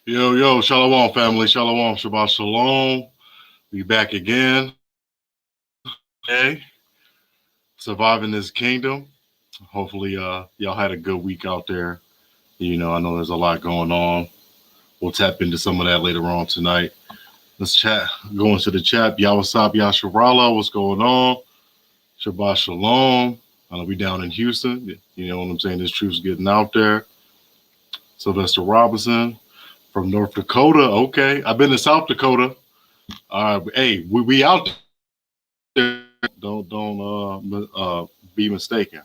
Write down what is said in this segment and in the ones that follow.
Yo, Shalom family, Shalom, Shabbat Shalom. We back again. Hey, surviving this kingdom. Hopefully, y'all had a good week out there. I know there's a lot going on. We'll tap into some of that later on tonight. Let's chat. Go into the chat. Yawasab Yasharala, what's going on? Shabbat Shalom. I know we down in Houston. You know what I'm saying? This truth's getting out there. Sylvester Robinson from North Dakota. Okay, I've been to South Dakota. Hey, we out there. Don't be mistaken.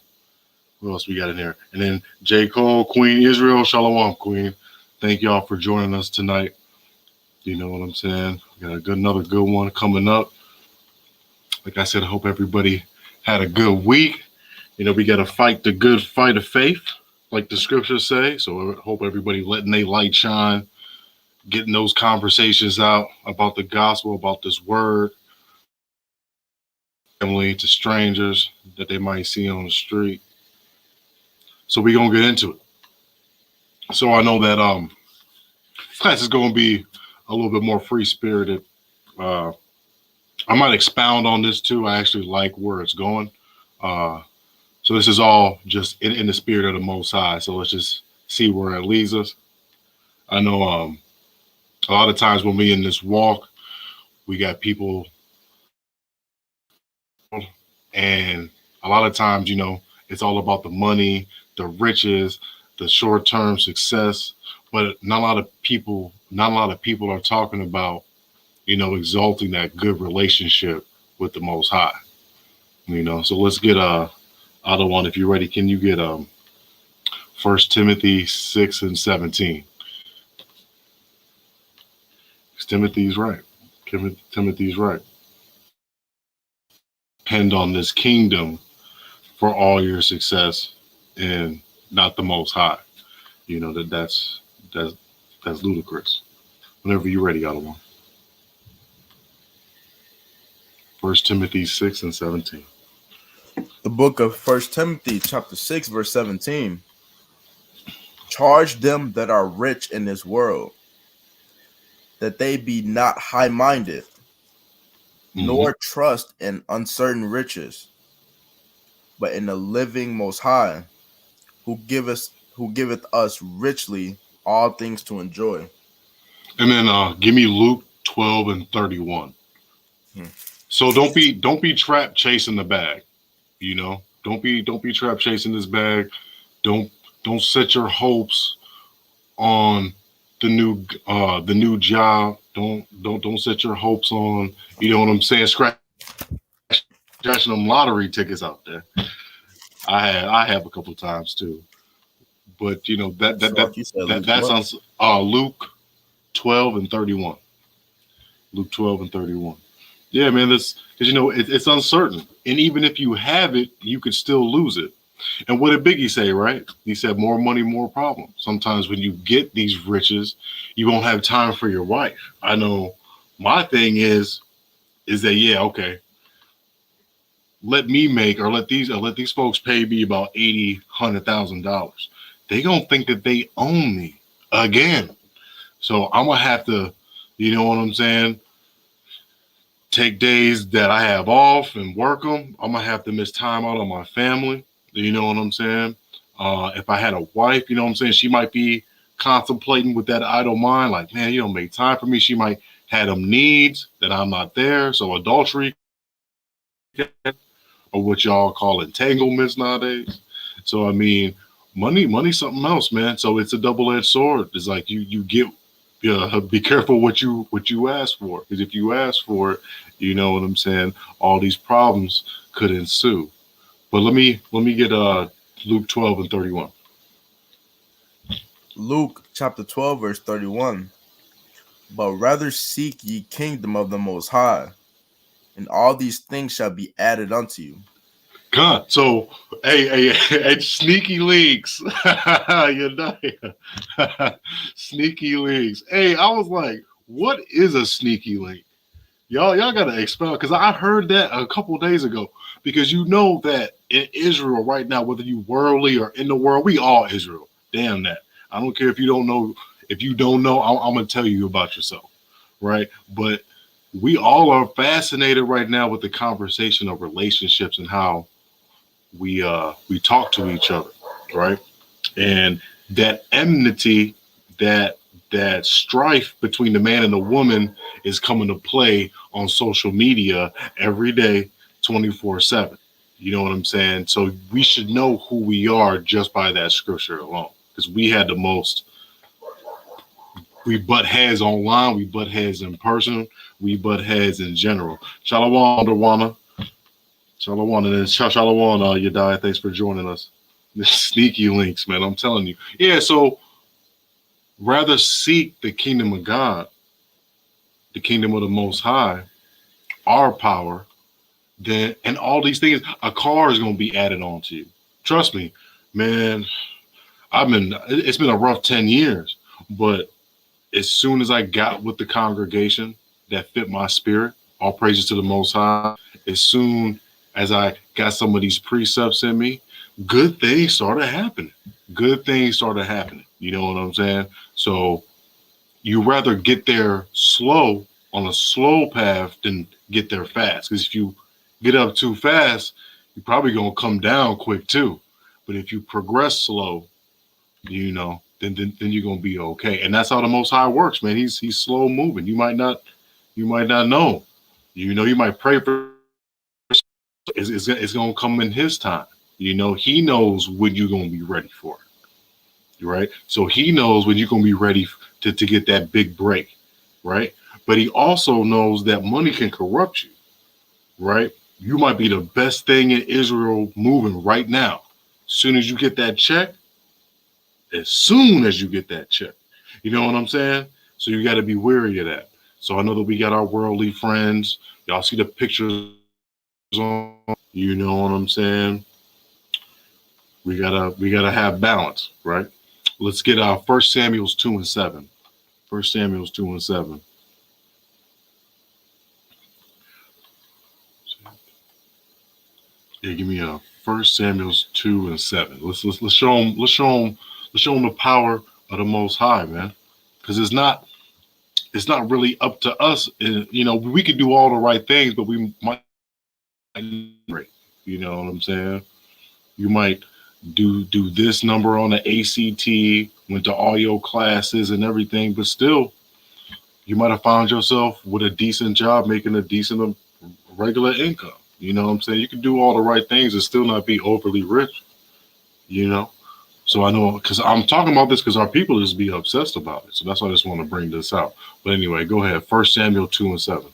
What else we got in here? And then J. Cole, Queen Israel, Shalom, Queen. Thank y'all for joining us tonight. You know what I'm saying? We got another good one coming up. Like I said, I hope everybody had a good week. We got to fight the good fight of faith, like the scriptures say. So I hope everybody letting their light shine, getting those conversations out about the gospel, about this word, family, to strangers that they might see on the street. So we're going to get into it. So I know that class is going to be a little bit more free-spirited. I might expound on this too. I actually like where it's going. So this is all just in the spirit of the Most High. So let's just see where it leads us. I know a lot of times when we in this walk, we got people, and a lot of times, it's all about the money, the riches, the short-term success, but not a lot of people are talking about, exalting that good relationship with the Most High. So let's get other one. If you're ready, can you get 1 Timothy 6 and 17? Timothy's right. Timothy's right. Depend on this kingdom for all your success and not the Most High. That's ludicrous. Whenever you're ready, other one. 1 Timothy 6 and 17. The book of 1 Timothy chapter 6 verse 17. Charge them that are rich in this world, that they be not high-minded, nor trust in uncertain riches, but in the living Most High, who giveth us richly all things to enjoy. And then give me Luke 12 and 31. So don't be trapped chasing the bag. Don't be trapped chasing this bag. Don't set your hopes on the new job. Don't set your hopes on, you know what I'm saying, scratching them lottery tickets out there. I have a couple of times too. But that's on Luke 12 and 31. Luke 12 and 31. Yeah, man, that's because it's uncertain. And even if you have it, you could still lose it. And what did Biggie say, right? He said, more money, more problems. Sometimes when you get these riches, you won't have time for your wife. I know my thing is that, yeah, okay, let me make, or let these folks pay me about $80,000-$100,000. They gonna think that they own me again. So I'm gonna have to, you know what I'm saying, take days that I have off and work them. I'm gonna have to miss time out on my family. You know what I'm saying? If I had a wife, you know what I'm saying, she might be contemplating with that idle mind, like, man, you don't make time for me. She might have them needs that I'm not there. So adultery, or what y'all call entanglements nowadays. So I mean, money's something else, man. So it's a double-edged sword. It's like you get, be careful what you ask for, because if you ask for it, you know what I'm saying, all these problems could ensue. But let me get Luke 12 and 31. Luke chapter 12 verse 31. But rather seek ye kingdom of the Most High, and all these things shall be added unto you. God, so hey, sneaky links. Sneaky links. Hey, I was like, what is a sneaky link? Y'all gotta expound, because I heard that a couple of days ago. Because you know that in Israel right now, whether you worldly or in the world, we all Israel. Damn that. I don't care if you don't know If you don't know, I'm gonna tell you about yourself, right? But we all are fascinated right now with the conversation of relationships and how we talk to each other, right? And that enmity, that that strife between the man and the woman is coming to play on social media every day, 24/7. You know what I'm saying? So we should know who we are just by that scripture alone, because we had the most. We butt heads online, we butt heads in person, we butt heads in general. Shalom, Derwana. Shalom, and then Shalom, Yadai. Thanks for joining us. This sneaky links, man. I'm telling you. Yeah, so rather seek the kingdom of God, the kingdom of the Most High, our power, then, and all these things. A car is going to be added on to you. Trust me, man. It's been a rough 10 years, but as soon as I got with the congregation that fit my spirit, all praises to the Most High, as soon as I got some of these precepts in me, good things started happening. Good things started happening. You know what I'm saying? So you rather get there slow on a slow path than get there fast. Because if you get up too fast, you're probably going to come down quick too. But if you progress slow, you know, then you're going to be okay. And that's how the Most High works, man. He's slow moving. You might not know. You know, you might pray for it's going to come in his time. You know, he knows when you're going to be ready for it, right? So he knows when you're going to be ready to get that big break, right? But he also knows that money can corrupt you, right? You might be the best thing in Israel moving right now. As soon as you get that check, you know what I'm saying? So you got to be wary of that. So I know that we got our worldly friends. Y'all see the pictures on, you know what I'm saying? We gotta have balance, right? Let's get our 1 Samuel 2:7. 1 Samuel 2:7. Yeah, give me a 1 Samuel 2:7. Let's show them the power of the Most High, man. Because it's not really up to us. You know, we could do all the right things, but we might, you know what I'm saying? You might do this number on the ACT, went to all your classes and everything, but still, you might have found yourself with a decent job, making a decent regular income. You know what I'm saying? You can do all the right things and still not be overly rich, you know? So I know, because I'm talking about this because our people just be obsessed about it. So that's why I just want to bring this out. But anyway, go ahead. 1 Samuel 2:7.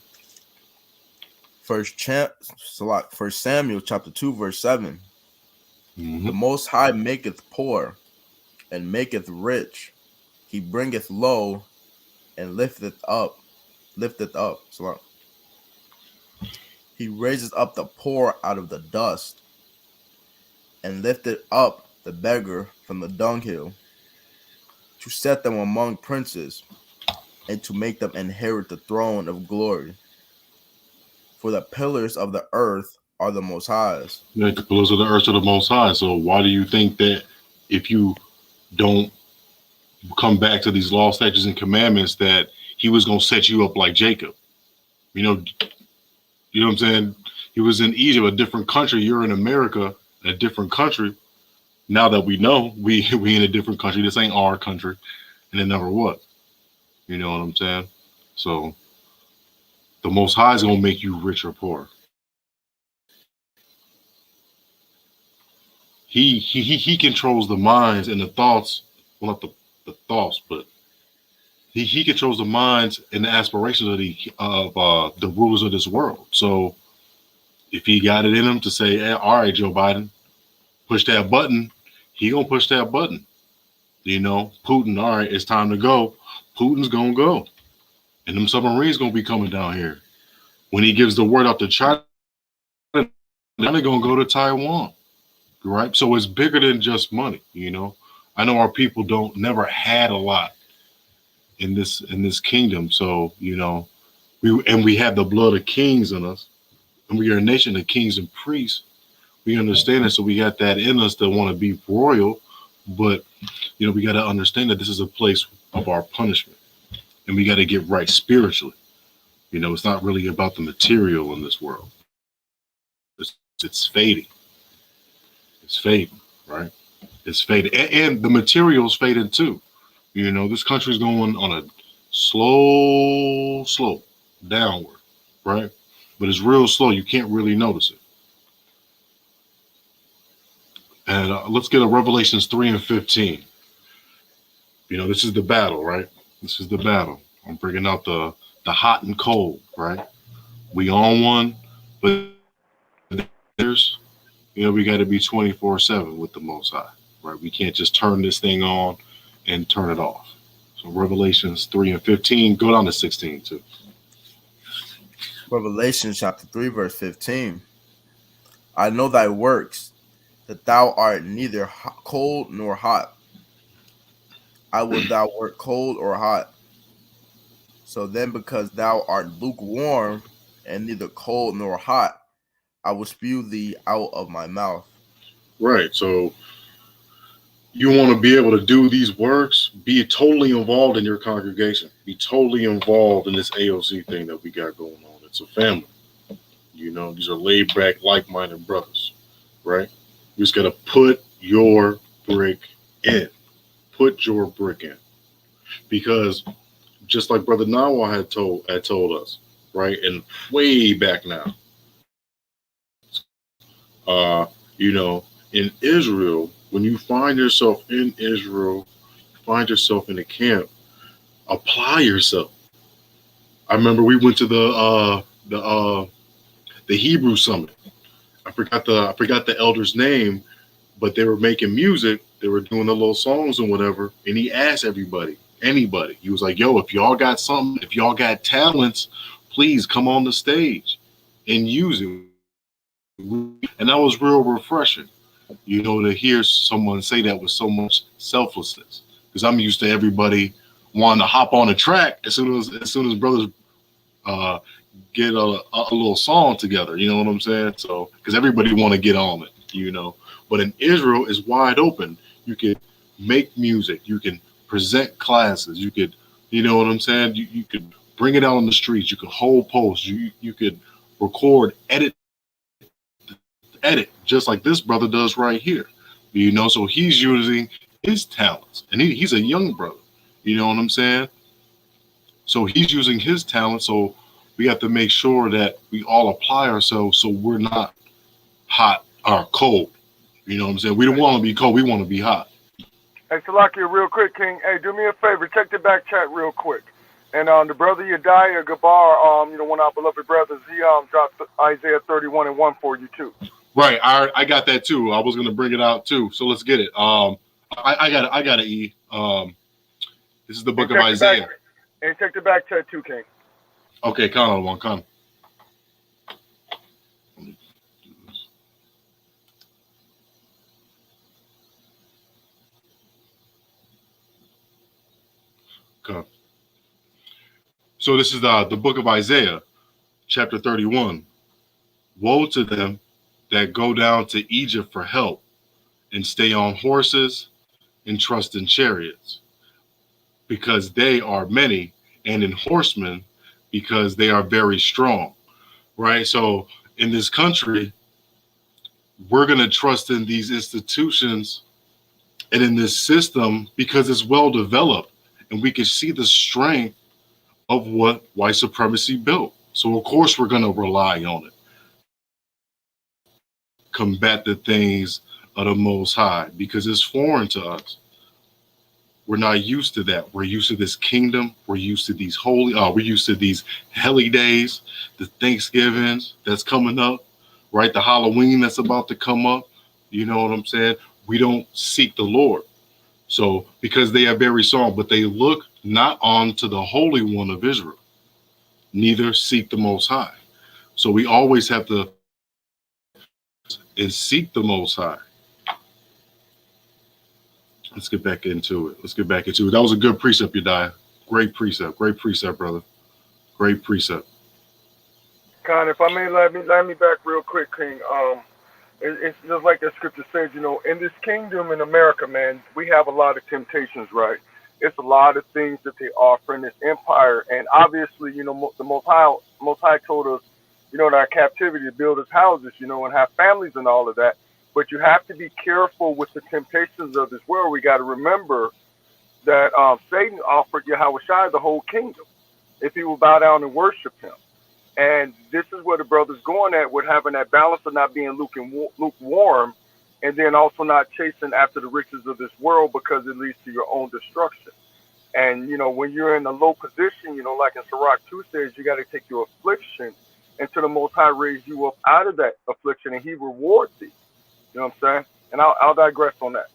1 Samuel chapter 2, verse 7. Mm-hmm. The Most High maketh poor and maketh rich. He bringeth low and lifteth up. So he raises up the poor out of the dust and lifted up the beggar from the dunghill, to set them among princes and to make them inherit the throne of glory. For the pillars of the earth are the Most High's. Yeah, the pillars of the earth are the Most High. So why do you think that if you don't come back to these law, statutes, and commandments, that he was going to set you up like Jacob? You know what I'm saying? He was in Egypt, a different country. You're in America, a different country. Now that we know, we in a different country. This ain't our country, and it never was. You know what I'm saying? So the Most High is going to make you rich or poor. He controls the minds and the thoughts. Well, not the thoughts, but he controls the minds and the aspirations of the rulers of this world. So if he got it in him to say, hey, all right, Joe Biden, push that button, he gonna push that button. You know, Putin, all right, it's time to go. Putin's gonna go. And them submarines gonna be coming down here. When he gives the word out to China, now they're gonna go to Taiwan. Right? So it's bigger than just money, you know. I know our people never had a lot in this kingdom. So, you know, we have the blood of kings in us, and we are a nation of kings and priests. We understand it, so we got that in us that want to be royal, but We got to understand that this is a place of our punishment, and we got to get right spiritually. It's not really about the material in this world. It's fading. It's fading, right? It's fading, and the material's fading too. This country's going on a slow slope downward, right? But it's real slow. You can't really notice it. And let's get a Revelations 3 and 15. This is the battle, right? This is the battle. I'm bringing out the hot and cold, right? We on one, but there's, we got to be 24/7 with the Most High, right? We can't just turn this thing on and turn it off. So Revelations 3 and 15, go down to 16 too. Revelation chapter 3, verse 15. I know thy works, that thou art neither cold nor hot. I will thou wert cold or hot. So then, because thou art lukewarm and neither cold nor hot, I will spew thee out of my mouth. Right. So you want to be able to do these works, be totally involved in your congregation, be totally involved in this AOC thing that we got going on. It's a family. These are laid back, like-minded brothers, right? You just got to put your brick in. Put your brick in. Because just like Brother Nawa had told us, right? And way back now, in Israel, when you find yourself in Israel, find yourself in a camp, apply yourself. I remember we went to the Hebrew summit. I forgot the elder's name, but they were making music. They were doing the little songs and whatever. And he asked anybody. He was like, "Yo, if y'all got something, if y'all got talents, please come on the stage and use it." And that was real refreshing, to hear someone say that with so much selflessness. Because I'm used to everybody wanting to hop on a track as soon as brothers get a little song together. You know what I'm saying? So because everybody want to get on it, But in Israel, it's wide open. You can make music. You can present classes. You could, you know what I'm saying? You could bring it out on the streets. You could hold posts. You could record, edit, just like this brother does right here. So he's using his talents, and he's a young brother. You know what I'm saying? So he's using his talent. So we have to make sure that we all apply ourselves so we're not hot or cold. You know what I'm saying? We don't want to be cold. We want to be hot. Hey, Salakia, real quick, King. Hey, do me a favor. Check the back chat real quick. And the brother Yediah Gabar, one of our beloved brothers, he dropped Isaiah 31 and 1 for you too. Right. I got that too. I was going to bring it out too. So let's get it. I got it, E. This is the book of Isaiah. And check the back chat too, King. Okay, come. Come. So this is the book of Isaiah, chapter 31. Woe to them that go down to Egypt for help and stay on horses and trust in chariots, because they are many, and in horsemen, because they are very strong. Right? So in this country, we're going to trust in these institutions and in this system because it's well developed, and we can see the strength of what white supremacy built. So of course we're going to rely on it. Combat the things of the Most High because it's foreign to us. We're not used to that. We're used to this kingdom. We're used to these we're used to these holy days, the Thanksgivings that's coming up, right? The Halloween that's about to come up. You know what I'm saying? We don't seek the Lord. So because they are very strong, but they look not onto the Holy One of Israel, neither seek the Most High. So we always have to seek the Most High. Let's get back into it. That was a good precept, Yediah. Great precept, brother. Great precept. Con, if I may, let me back real quick, King. it's just like the scripture says, in this kingdom in America, man, we have a lot of temptations, right? It's a lot of things that they offer in this empire, and obviously, the Most High told us, in our captivity to build us houses, and have families and all of that. But you have to be careful with the temptations of this world. We got to remember that Satan offered Yahweh Shai the whole kingdom if he will bow down and worship him. And this is where the brother's going at with having that balance of not being lukewarm and then also not chasing after the riches of this world because it leads to your own destruction. And, when you're in a low position, like in Sirach 2 says, you got to take your affliction until the Most High raise you up out of that affliction and he rewards thee. You know what I'm saying? And I'll digress on that.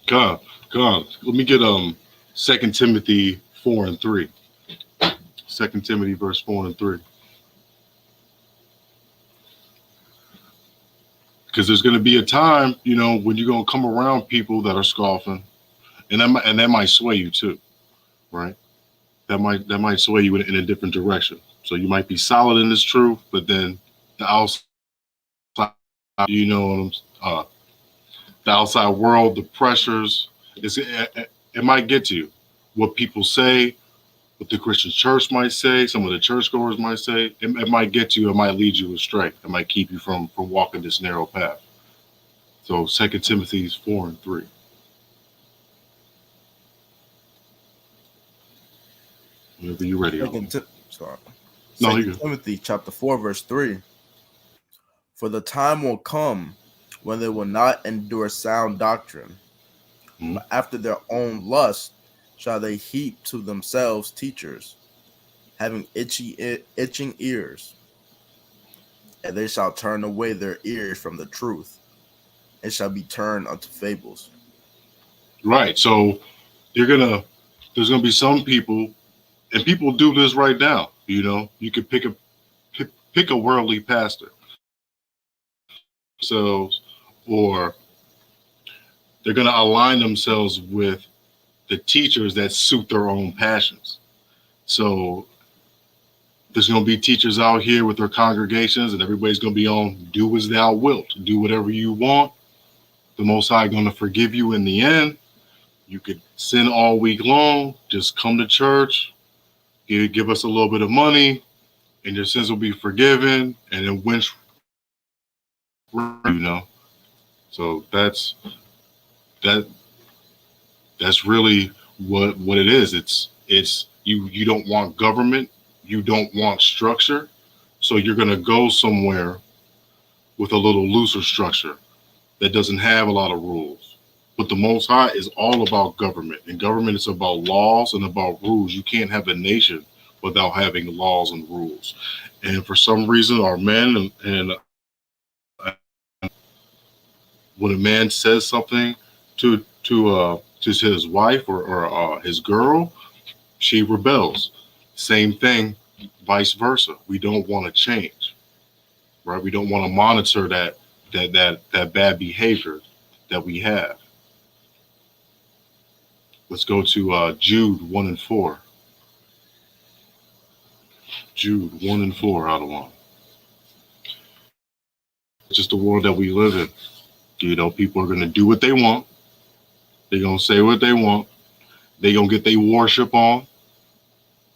God. Let me get 2 Timothy 4 and 3. 2 Timothy verse 4 and 3. Because there's going to be a time, when you're going to come around people that are scoffing, and that might sway you too, right? That might sway you in a different direction. So you might be solid in this truth, but then the outside, the outside world, the pressures, it might get to you. What people say, what the Christian church might say, some of the churchgoers might say, it might get to you. It might lead you astray. It might keep you from walking this narrow path. So 2 Timothy 4 and 3. Whenever you're ready. Second Timothy chapter 4 verse 3. For the time will come when they will not endure sound doctrine, but after their own lust shall they heap to themselves teachers, having itching ears, and they shall turn away their ears from the truth, and shall be turned unto fables. Right. So there's gonna be some people, and people do this right now. You could pick a worldly pastor. So, or they're gonna align themselves with the teachers that suit their own passions. So there's going to be teachers out here with their congregations, and everybody's going to be on do as thou wilt, do whatever you want. The Most High going to forgive you in the end. You could sin all week long, just come to church, give us a little bit of money, and your sins will be forgiven, and then So that's really what it is. It's you don't want government, you don't want structure, so you're gonna go somewhere with a little looser structure that doesn't have a lot of rules. But the Most High is all about government, and government is about laws and about rules. You can't have a nation without having laws and rules. And for some reason, our men and when a man says something to his wife or his girl, she rebels. Same thing, vice versa. We don't want to change, right? We don't want to monitor that bad behavior that we have. Let's go to Jude 1 and 4. Jude 1 and 4 out of 1. It's just the world that we live in. People are going to do what they want. They're going to say what they want. They're going to get their worship on.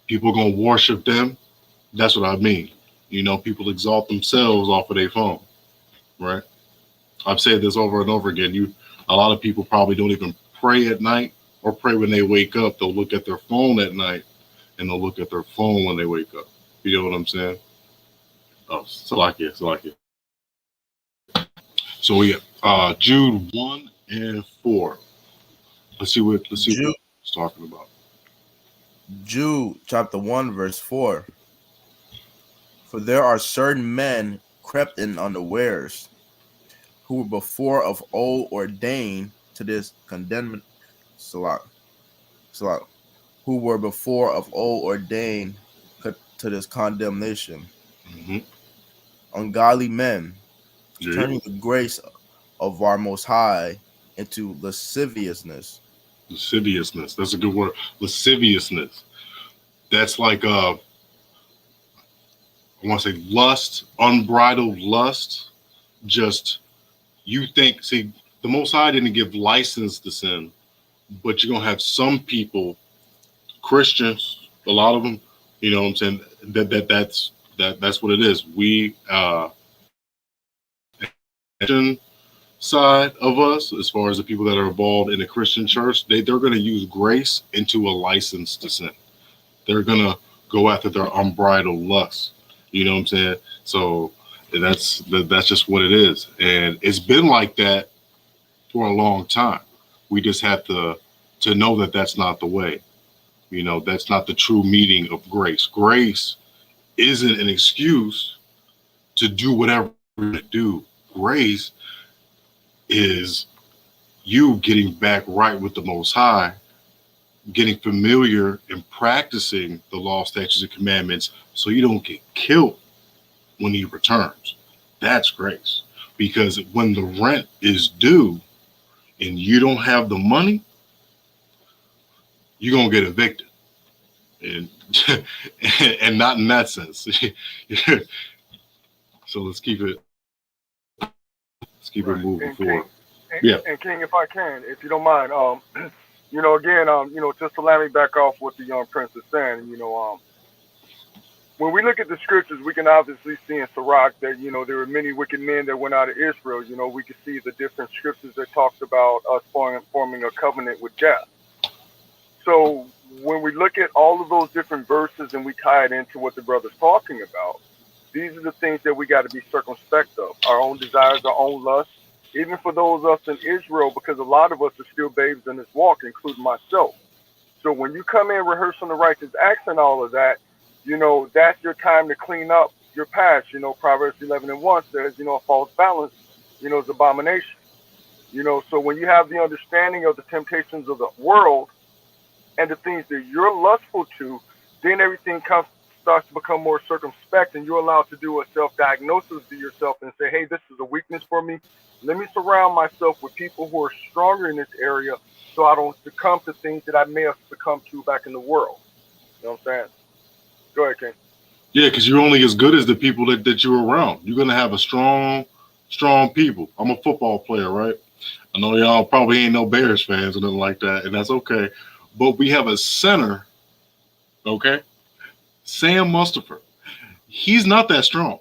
People are going to worship them. That's what I mean. People exalt themselves off of their phone, right? I've said this over and over again. A lot of people probably don't even pray at night or pray when they wake up. They'll look at their phone at night and they'll look at their phone when they wake up. You know what I'm saying? Oh, Salakia. So we got Jude 1 and 4. Let's see what it's talking about. Jude chapter 1 verse 4. For there are certain men crept in unawares, who were before of old ordained to this condemnation. Who were before of old ordained to this condemnation. Ungodly men, turning the grace of our Most High into lasciviousness. Lasciviousness. That's a good word. Lasciviousness. That's like I want to say lust, unbridled lust, just You think, see, the Most High didn't give license to sin, but you're gonna have some people, Christians, a lot of them, you know what I'm saying, that's what it is. We side of us, as far as the people that are involved in the Christian church, they're going to use grace into a license to sin. They're going to go after their unbridled lust. You know what I'm saying? So that's just what it is, and it's been like that for a long time. We just have to know that that's not the way. You know, that's not the true meaning of grace. Grace isn't an excuse to do whatever you do. Grace is you getting back right with the Most High, getting familiar and practicing the law, statutes, and commandments so you don't get killed when he returns. That's grace. Because when the rent is due and you don't have the money, you're going to get evicted. And and not in that sense. So let's keep it moving forward. And King, if I can, if you don't mind, you know, again, you know, just to let me back off what the young prince is saying, you know, when we look at the scriptures, we can obviously see in Sirach that, you know, there were many wicked men that went out of Israel. You know, we can see the different scriptures that talks about us forming a covenant with death. So when we look at all of those different verses and we tie it into what the brother's talking about, these are the things that we got to be circumspect of. Our own desires, our own lusts, even for those of us in Israel, because a lot of us are still babes in this walk, including myself. So when you come in rehearsing the righteous acts and all of that, you know, that's your time to clean up your past. You know, Proverbs 11:1 says, you know, a false balance, you know, is abomination. You know, so when you have the understanding of the temptations of the world and the things that you're lustful to, then everything starts to become more circumspect, and you're allowed to do a self-diagnosis to yourself and say, hey, this is a weakness for me. Let me surround myself with people who are stronger in this area so I don't succumb to things that I may have succumbed to back in the world. You know what I'm saying? Go ahead, King. Yeah, because you're only as good as the people that you're around. You're going to have a strong people. I'm a football player, right? I know y'all probably ain't no Bears fans or nothing like that, and that's okay. But we have a center, okay? Sam Mustipher. He's not that strong.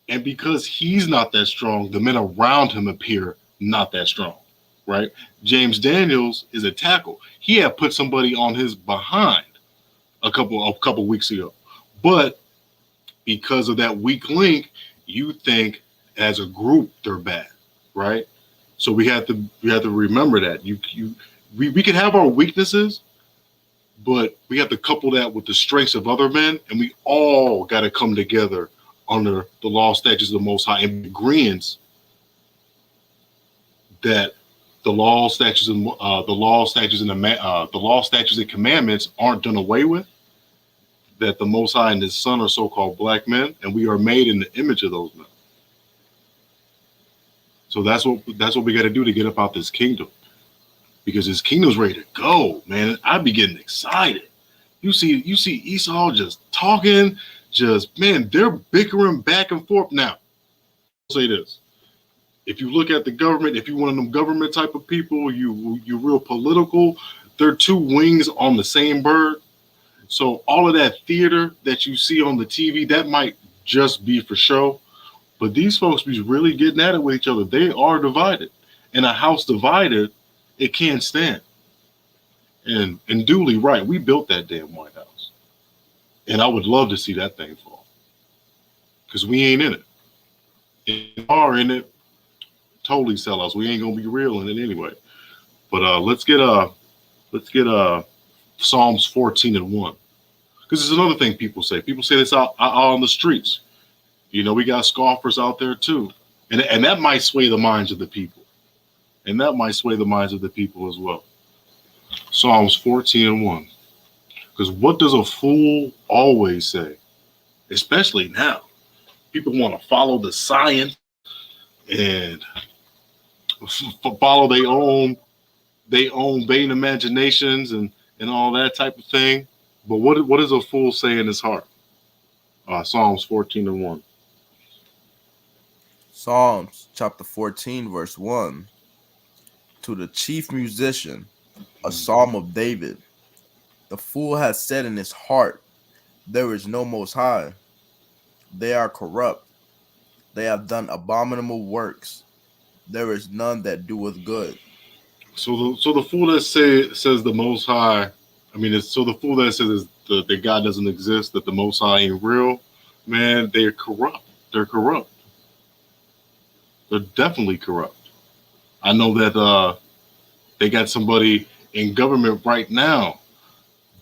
And because he's not that strong, the men around him appear not that strong, right? James Daniels is a tackle. He had put somebody on his behind a couple weeks ago. But because of that weak link, you think as a group they're bad, right? So we have to remember that. We can have our weaknesses, but we have to couple that with the strengths of other men, and we all got to come together under the law, statutes of the Most High, and agreeance that the law, statutes, and the law, statutes, and commandments aren't done away with. That the Most High and His Son are so-called black men, and we are made in the image of those men. So that's what we got to do to get up out this kingdom, because His kingdom's ready to go, man. I be getting excited. You see Esau just talking. Man, they're bickering back and forth. Now, I'll say this. If you look at the government, if you're one of them government type of people, you real political, they're two wings on the same bird. So all of that theater that you see on the TV, that might just be for show. But these folks be really getting at it with each other. They are divided. And a house divided, it can't stand. And duly right, we built that damn White House. And I would love to see that thing fall, because we ain't in it. If we are in it, totally sell us. We ain't gonna be real in it anyway. But let's get Psalms 14:1, because it's another thing people say. People say this out on the streets. You know, we got scoffers out there too, and that might sway the minds of the people, and that might sway the minds of the people as well. Psalms 14:1. Because what does a fool always say? Especially now. People want to follow the science and follow their own vain imaginations and all that type of thing. But what does a fool say in his heart? Psalms 14:1. Psalms chapter 14, verse 1. To the chief musician, a psalm of David. The fool has said in his heart, there is no most high. They are corrupt. They have done abominable works. There is none that doeth good. So the fool that says the Most High, I mean, so the fool that says that God doesn't exist, that the Most High ain't real, man, they're corrupt. They're corrupt. They're definitely corrupt. I know that they got somebody in government right now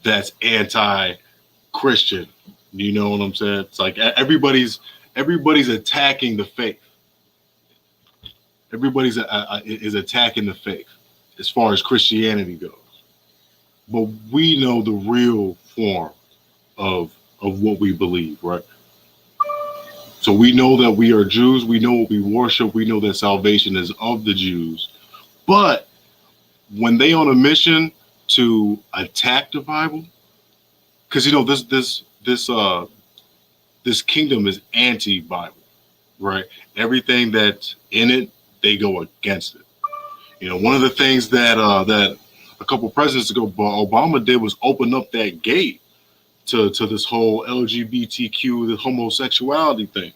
that's anti-Christian. You know what I'm saying? It's like everybody's attacking the faith. Everybody's is attacking the faith as far as Christianity goes. But we know the real form of what we believe, right? So we know that we are Jews. We know what we worship. We know that salvation is of the Jews. But when they on a mission to attack the Bible, because you know this kingdom is anti-Bible, right? Everything that's in it, they go against it. You know, one of the things that that a couple presidents ago Obama did was open up that gate to this whole LGBTQ, the homosexuality thing.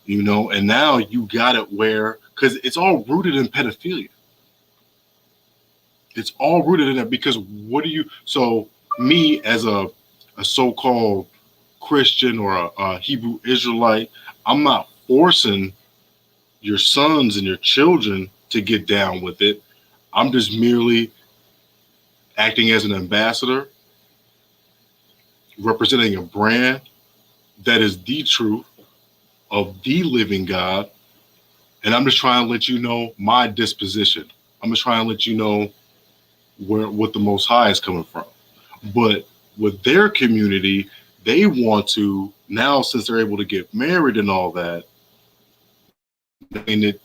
You know, and now you got it where, because it's all rooted in pedophilia. It's all rooted in that, because so me as a so-called Christian or a Hebrew Israelite, I'm not forcing your sons and your children to get down with it. I'm just merely acting as an ambassador, representing a brand that is the truth of the living God. And I'm just trying to let you know my disposition. I'm just trying to let you know what the Most High is coming from. But with their community, they want to now, since they're able to get married and all that, they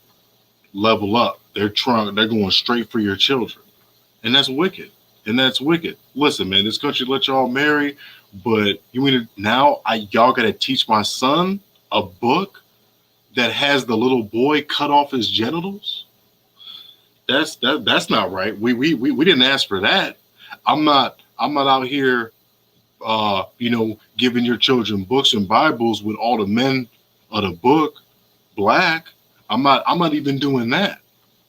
level up. They're going straight for your children, and that's wicked. Listen, man, this country let y'all marry, but you mean now y'all got to teach my son a book that has the little boy cut off his genitals? That's not right. We didn't ask for that. I'm not out here giving your children books and Bibles with all the men of the book black. I'm not even doing that.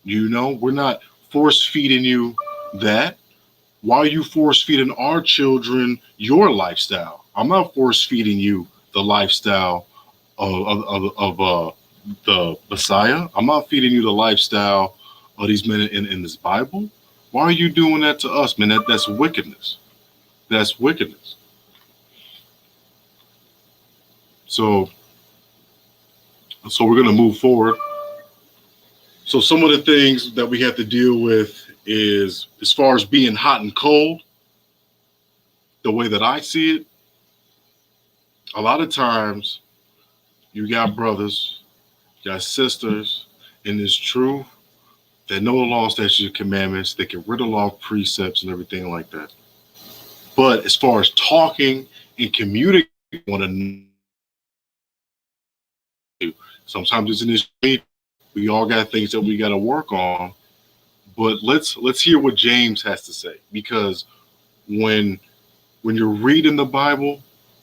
You know, we're not force feeding you that. Why are you force feeding our children your lifestyle? I'm not force feeding you the lifestyle of the Messiah. I'm not feeding you the lifestyle of these men in this Bible. Why are you doing that to us, man? That's wickedness. That's wickedness. So we're going to move forward. So some of the things that we have to deal with is, as far as being hot and cold, the way that I see it, a lot of times you got brothers, you got sisters in this truth that know the law, statutes, and commandments. They can read the law, precepts, and everything like that. But as far as talking and communicating with one another, sometimes it's in this meeting. We all got things that we got to work on. But let's hear what James has to say, because when you're reading the Bible,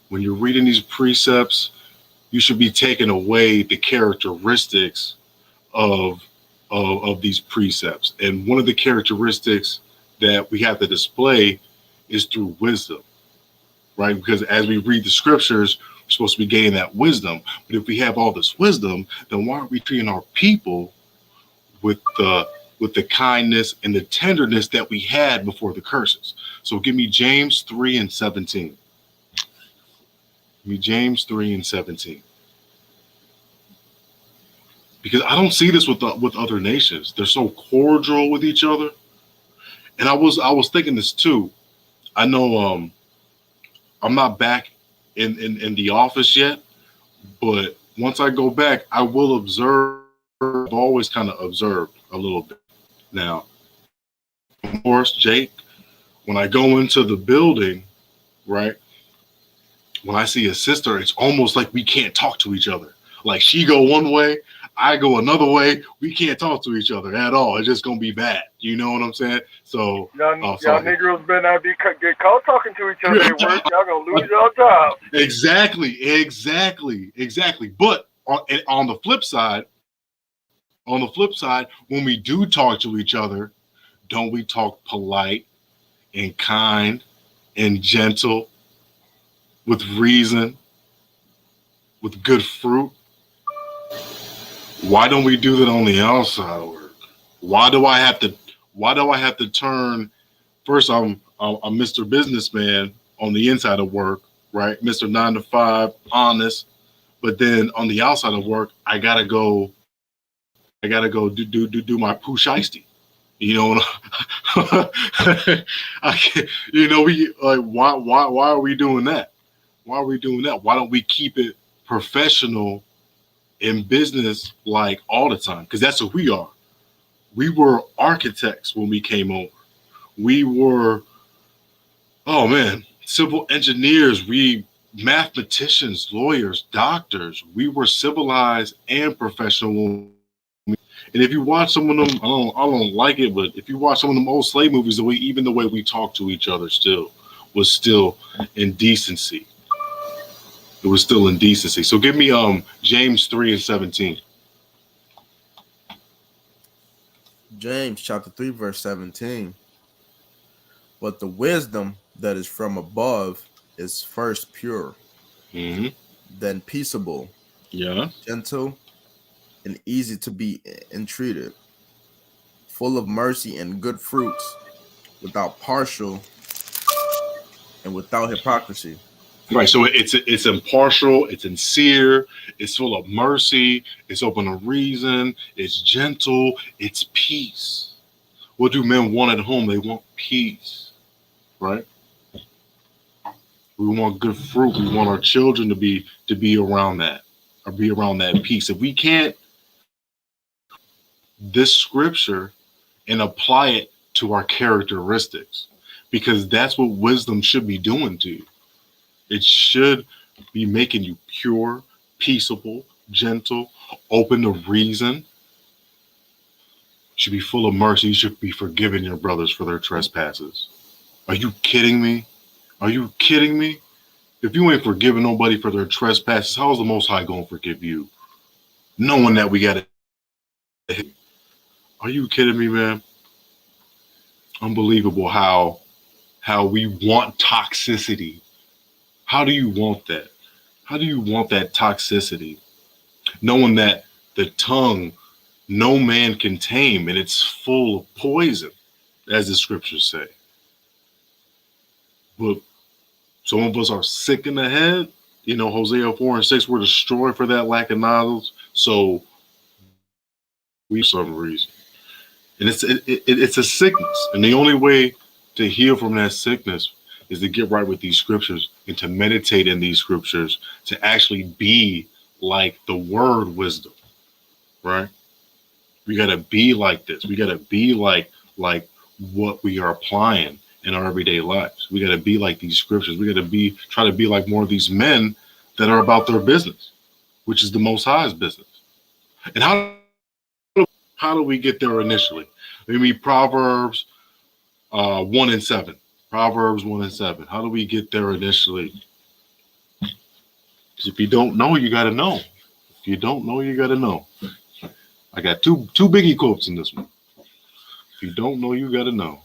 when you're reading these precepts, you should be taking away the characteristics of these precepts. And one of the characteristics that we have to display is through wisdom, right? Because as we read the scriptures, we're supposed to be gaining that wisdom. But if we have all this wisdom, then why aren't we treating our people with the kindness and the tenderness that we had before the curses? So give me James 3:17. Give me James 3:17. Because I don't see this with other nations. They're so cordial with each other. And I was thinking this too. I know I'm not back in the office yet, but once I go back, I will observe. I've always kind of observed a little bit. Now, of course, Jake, when I go into the building, right, when I see a sister, it's almost like we can't talk to each other. Like she go one way, I go another way, we can't talk to each other at all. It's just gonna be bad. You know what I'm saying? So, Y'all Negroes better not get caught talking to each other at work. Y'all gonna lose your jobs. Exactly. But on the flip side, when we do talk to each other, don't we talk polite and kind and gentle, with reason, with good fruit? Why don't we do that on the outside of work? Why do I have to turn? First, I'm Mr. Businessman on the inside of work, right? Mr. 9 to 5, honest. But then on the outside of work, I gotta go do my poo shiesty. You know, I can't, you know, we like why are we doing that? Why are we doing that? Why don't we keep it professional in business like all the time? Because that's what we are. We were architects when we came over. We were, oh man, civil engineers. We mathematicians, lawyers, doctors. We were civilized and professional. And if you watch some of them, I don't like it, but if you watch some of them old slave movies, the way we talk to each other was still in decency. It was still in decency. So give me James 3:17. James chapter 3, verse 17. But the wisdom that is from above is first pure, then peaceable, gentle, and easy to be entreated, full of mercy and good fruits, without partial and without hypocrisy. Right, so it's impartial, it's sincere, it's full of mercy, it's open to reason, it's gentle, it's peace. What do men want at home? They want peace, right? We want good fruit. We want our children to be around that, or be around that peace. If we can't this scripture and apply it to our characteristics, because that's what wisdom should be doing to you. It should be making you pure, peaceable, gentle, open to reason. You should be full of mercy. You should be forgiving your brothers for their trespasses. Are you kidding me? Are you kidding me? If you ain't forgiving nobody for their trespasses, how is the Most High going to forgive you? Knowing that we got to. Are you kidding me, man? Unbelievable how we want toxicity. How do you want that? How do you want that toxicity? Knowing that the tongue no man can tame, and it's full of poison, as the scriptures say. But some of us are sick in the head. You know, Hosea 4:6, we're destroyed for that lack of knowledge. So we, for some reason. And it's a sickness. And the only way to heal from that sickness is to get right with these scriptures and to meditate in these scriptures, to actually be like the word wisdom, right? We got to be like this. We got to be like what we are applying in our everyday lives. We got to be like these scriptures. We got to try to be like more of these men that are about their business, which is the Most High's business. And how do we get there initially? I mean, Proverbs 1:7. Proverbs 1:7. How do we get there initially? Because if you don't know, you got to know. If you don't know, you got to know. I got two biggie quotes in this one. If you don't know, you got to know.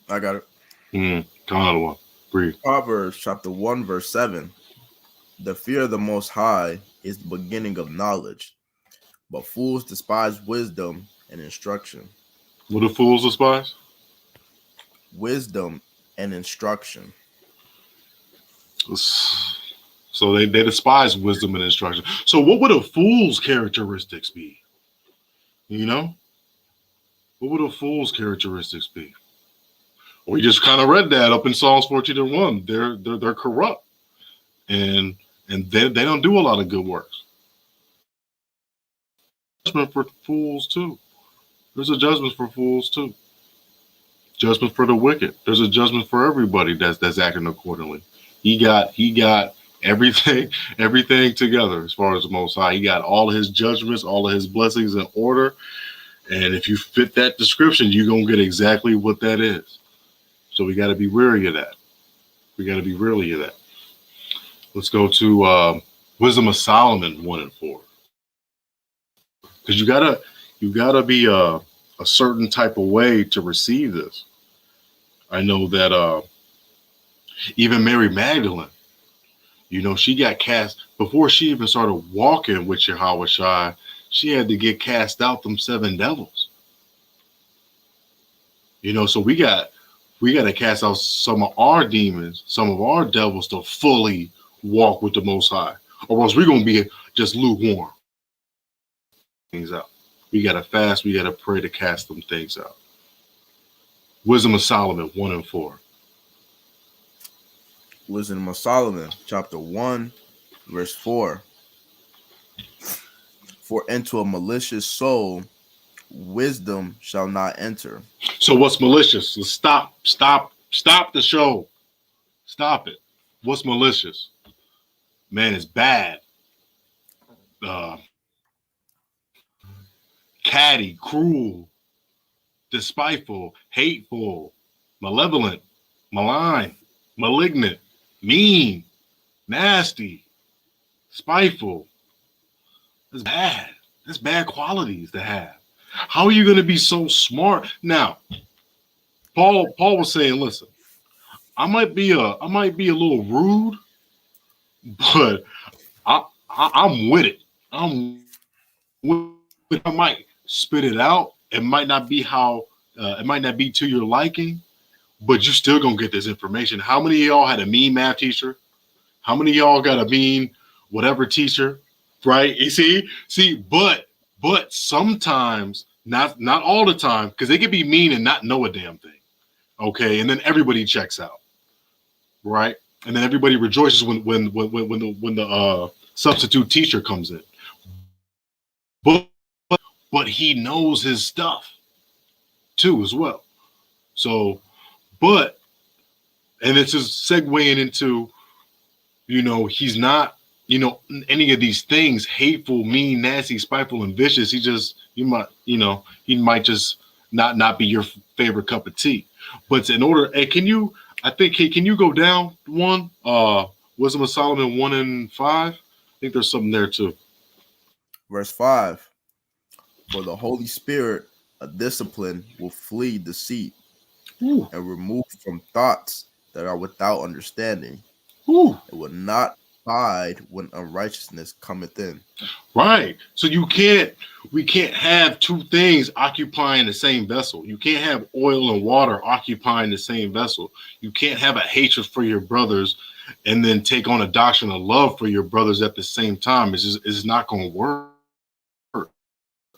I got it. Come on, one. Breathe. Proverbs chapter 1, verse 7. The fear of the Most High is the beginning of knowledge, but fools despise wisdom and instruction. What do fools despise? Wisdom and instruction. So they despise wisdom and instruction. So what would a fool's characteristics be? You know? What would a fool's characteristics be? We just kind of read that up in Psalms 14:1. They're corrupt. And they don't do a lot of good works. Judgment for fools too. There's a judgment for fools too. Judgment for the wicked. There's a judgment for everybody that's acting accordingly. He got everything together as far as the Most High. He got all of his judgments, all of his blessings in order. And if you fit that description, you're going to get exactly what that is. So we got to be wary of that. Let's go to Wisdom of Solomon 1 and 4. Because you gotta be a certain type of way to receive this. I know that even Mary Magdalene, she got cast before she even started walking with Yahweh Shai. She had to get cast out them 7 devils. So we got to cast out some of our demons, some of our devils to fully walk with the Most High, or else we're gonna be just lukewarm. Things out. We gotta fast. We gotta pray to cast them things out. Wisdom of Solomon 1 and 4. Wisdom of Solomon, chapter 1, verse 4. For into a malicious soul wisdom shall not enter. So what's malicious? Let's stop the show. Stop it. What's malicious? Man, it's bad. Catty, cruel, despiteful, hateful, malevolent, malign, malignant, mean, nasty, spiteful. That's bad. That's bad qualities to have. How are you going to be so smart? Now, Paul was saying, listen, I might be a little rude, but I'm with it. I'm with it. I might spit it out. It might not be to your liking, but you still gonna get this information. How many of y'all had a mean math teacher? How many of y'all got a mean whatever teacher? Right? You see, but sometimes, not all the time, because they can be mean and not know a damn thing. Okay, and then everybody checks out, right? And then everybody rejoices when the substitute teacher comes in. But he knows his stuff too as well. So, and it's just segueing into, he's not, any of these things, hateful, mean, nasty, spiteful, and vicious. He might just not be your favorite cup of tea. But in order, can you go down one? Wisdom of Solomon 1 and 5. I think there's something there too. Verse 5. For the Holy Spirit, a discipline, will flee deceit. Ooh. And remove from thoughts that are without understanding. Ooh. It will not hide when unrighteousness cometh in. Right. So we can't have two things occupying the same vessel. You can't have oil and water occupying the same vessel. You can't have a hatred for your brothers and then take on a doctrine of love for your brothers at the same time. It's not going to work.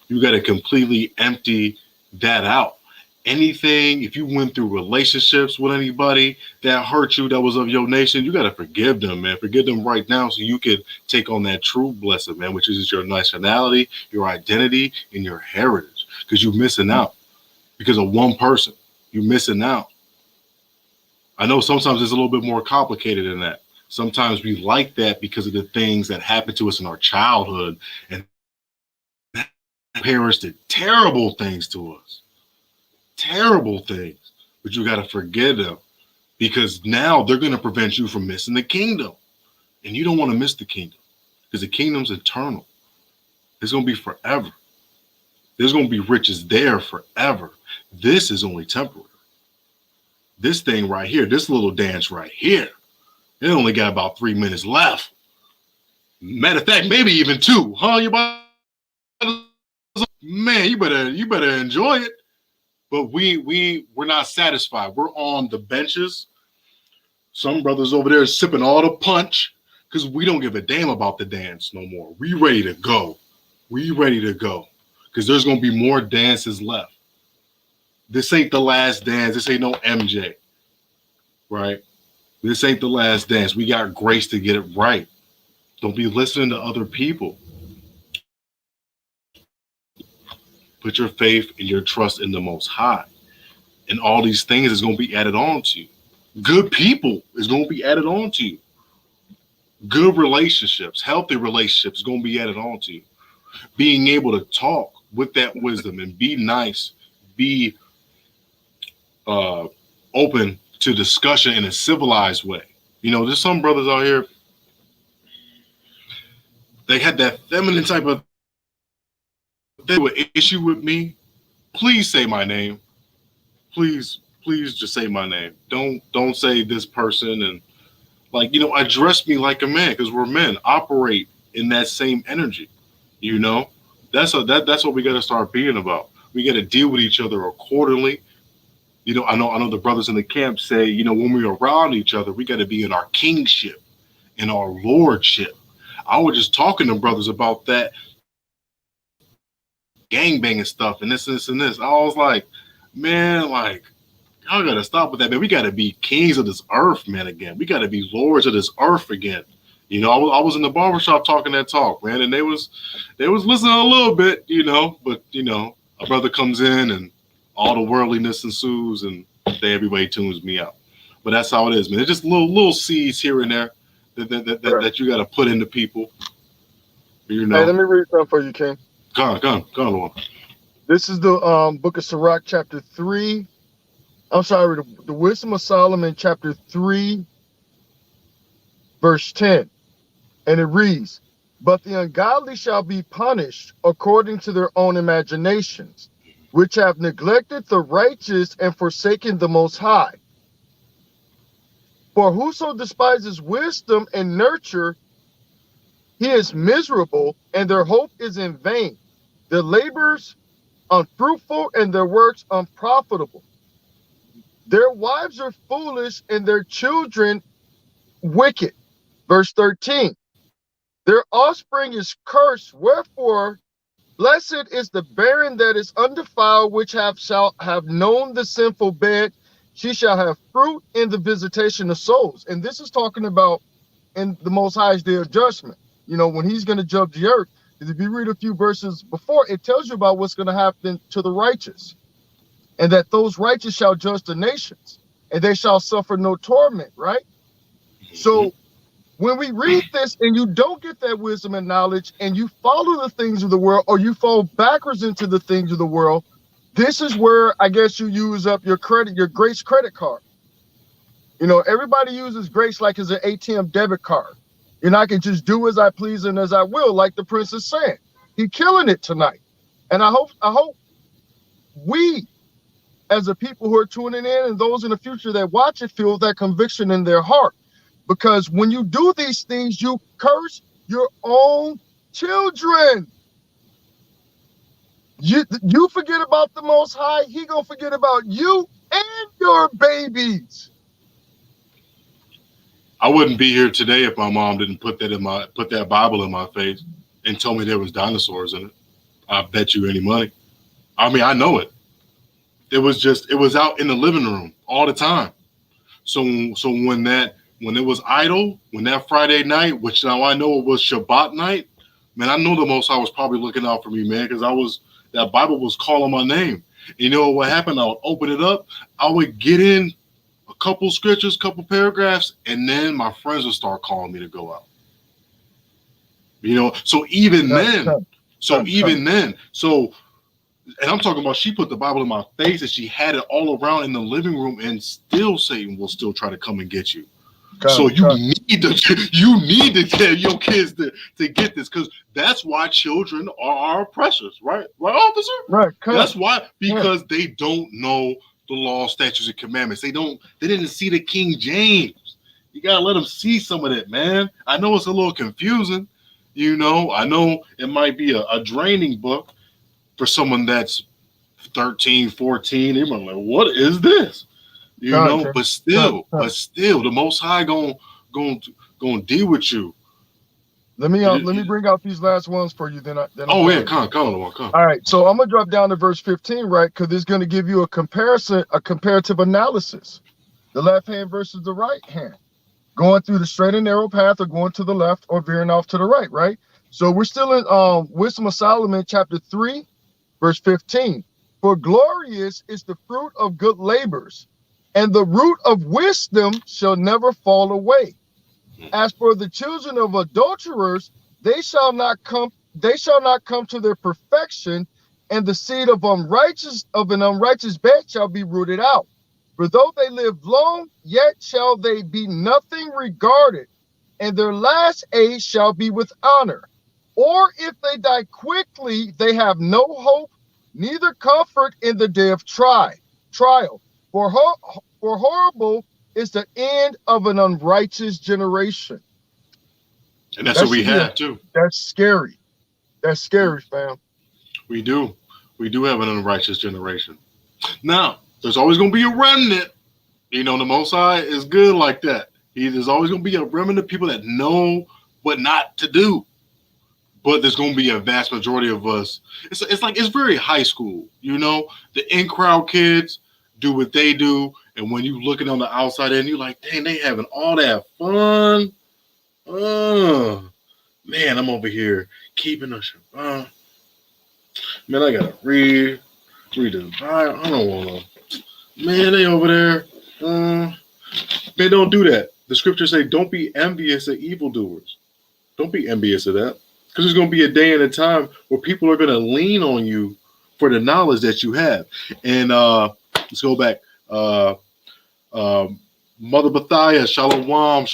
You got to completely empty that out. Anything, if you went through relationships with anybody that hurt you, that was of your nation, you got to forgive them, man. Forgive them right now so you can take on that true blessing, man, which is your nationality, your identity, and your heritage. Because you're missing out because of one person. You're missing out. I know sometimes it's a little bit more complicated than that. Sometimes we like that because of the things that happened to us in our childhood, and parents did terrible things to us. Terrible things, but you got to forgive them because now they're going to prevent you from missing the kingdom, and you don't want to miss the kingdom because the kingdom's eternal. It's going to be forever. There's going to be riches there forever. This is only temporary. This thing right here, this little dance right here, it only got about 3 minutes left. Matter of fact, maybe even 2, huh? Man, you better enjoy it. But we're not satisfied. We're on the benches. Some brothers over there sipping all the punch because we don't give a damn about the dance no more. We ready to go. Because there's going to be more dances left. This ain't the last dance. This ain't no MJ. Right? This ain't the last dance. We got grace to get it right. Don't be listening to other people. Put your faith and your trust in the Most High. And all these things is going to be added on to you. Good people is going to be added on to you. Good relationships, healthy relationships is going to be added on to you. Being able to talk with that wisdom and be nice, be open to discussion in a civilized way. You know, there's some brothers out here, they had that feminine type of they would issue with me. Please say my name. Please just say my name. Don't say this person, and like, you know, address me like a man, because we're men, operate in that same energy. You know, that's what we got to start being about. We got to deal with each other accordingly. You know, I know the brothers in the camp say, you know, when we're around each other, we got to be in our kingship, in our lordship. I was just talking to brothers about that gangbanging stuff and this. I was like, man, like, y'all got to stop with that, man. We got to be kings of this earth, man, again. We got to be lords of this earth again. You know, I was in the barbershop talking that talk, man, and they was listening a little bit, you know, but, you know, a brother comes in and all the worldliness ensues, and everybody tunes me out. But that's how it is, man. It's just little seeds here and there that you got to put into people. You know. Hey, let me read something for you, King. Go on, Lord. This is the book of Sirach, chapter 3. I'm sorry, the Wisdom of Solomon, chapter 3, verse 10. And it reads, "But the ungodly shall be punished according to their own imaginations, which have neglected the righteous and forsaken the Most High. For whoso despises wisdom and nurture, he is miserable, and their hope is in vain. Their labors unfruitful, and their works unprofitable. Their wives are foolish, and their children wicked." Verse 13. "Their offspring is cursed, wherefore blessed is the barren that is undefiled, which shall have known the sinful bed. She shall have fruit in the visitation of souls." And this is talking about in the Most High's day of judgment. You know, when he's going to judge the earth. If you read a few verses before, it tells you about what's going to happen to the righteous. And that those righteous shall judge the nations, and they shall suffer no torment, right? So when we read this and you don't get that wisdom and knowledge, and you follow the things of the world, or you fall backwards into the things of the world, this is where I guess you use up your grace credit card. You know, everybody uses grace like it's an ATM debit card. You know, I can just do as I please and as I will, like the prince is saying. He killing it tonight. And I hope we, as a people who are tuning in, and those in the future that watch it, feel that conviction in their heart. Because when you do these things, you curse your own children. You forget about the Most High, he gonna forget about you and your babies. I wouldn't be here today if my mom didn't put that Bible in my face and told me there was dinosaurs in it. I bet you any money. I mean, I know it. It was out in the living room all the time. So when it was idle, when that Friday night, which now I know it was Shabbat night, man, I know the Most High was probably looking out for me, man, because that Bible was calling my name. You know what happened? I would open it up, I would get in a couple scriptures, couple paragraphs, and then my friends would start calling me to go out. You know, so even then, and I'm talking about, she put the Bible in my face and she had it all around in the living room, and still Satan will still try to come and get you. So you need to tell your kids to get this, because that's why children are our oppressors, right? Right, officer? Right. That's why, because they don't know the law, statutes, and commandments. They didn't see the King James. You gotta let them see some of that, man. I know it's a little confusing, you know. I know it might be a draining book for someone that's 13, 14. They're like, what is this? You know, but still, the Most High gonna deal with you. Let me bring out these last ones for you. Then come on. All right, so I'm gonna drop down to verse 15, right? Because it's gonna give you a comparative analysis. The left hand versus the right hand, going through the straight and narrow path, or going to the left, or veering off to the right, right? So we're still in Wisdom of Solomon, chapter 3, verse 15. "For glorious is the fruit of good labors, and the root of wisdom shall never fall away. As for the children of adulterers, they shall not come to their perfection, and the seed of an unrighteous bed shall be rooted out. For though they live long, yet shall they be nothing regarded, and their last age shall be with honor. Or if they die quickly, they have no hope, neither comfort in the day of trial. For horrible is the end of an unrighteous generation. And that's what we have too. That's scary. That's scary, fam. We do have an unrighteous generation. Now, there's always going to be a remnant. You know, the Most High is good like that. There's always going to be a remnant of people that know what not to do. But there's going to be a vast majority of us. It's very high school, you know. The in-crowd kids do what they do, and when you looking on the outside and you're like, dang, they having all that fun. Man, I'm over here keeping a Shabbat. Man, I gotta read the Bible. I don't want to. Man, they over there. Man, don't do that. The scriptures say, don't be envious of evildoers. Don't be envious of that. Because there's going to be a day and a time where people are going to lean on you for the knowledge that you have. And let's go back. Mother Bathia, Shalom.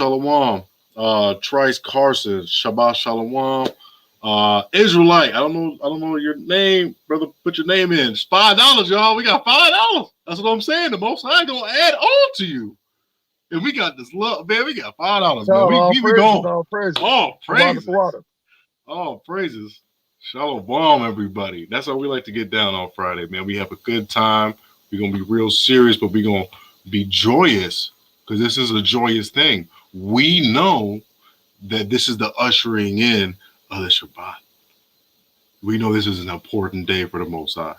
Trice Carson, Shabbat Shalom. Israelite, I don't know your name, brother. Put your name in. It's $5, y'all. We got $5. That's what I'm saying. The Most High gonna add on to you. And we got this love, man. We got $5, man. We going. All praises. All praises. Water. All praises. Shalom, everybody. That's how we like to get down on Friday, man. We have a good time. We're gonna be real serious, but we're gonna be joyous because this is a joyous thing. We know that this is the ushering in of the Shabbat. We know this is an important day for the Most High.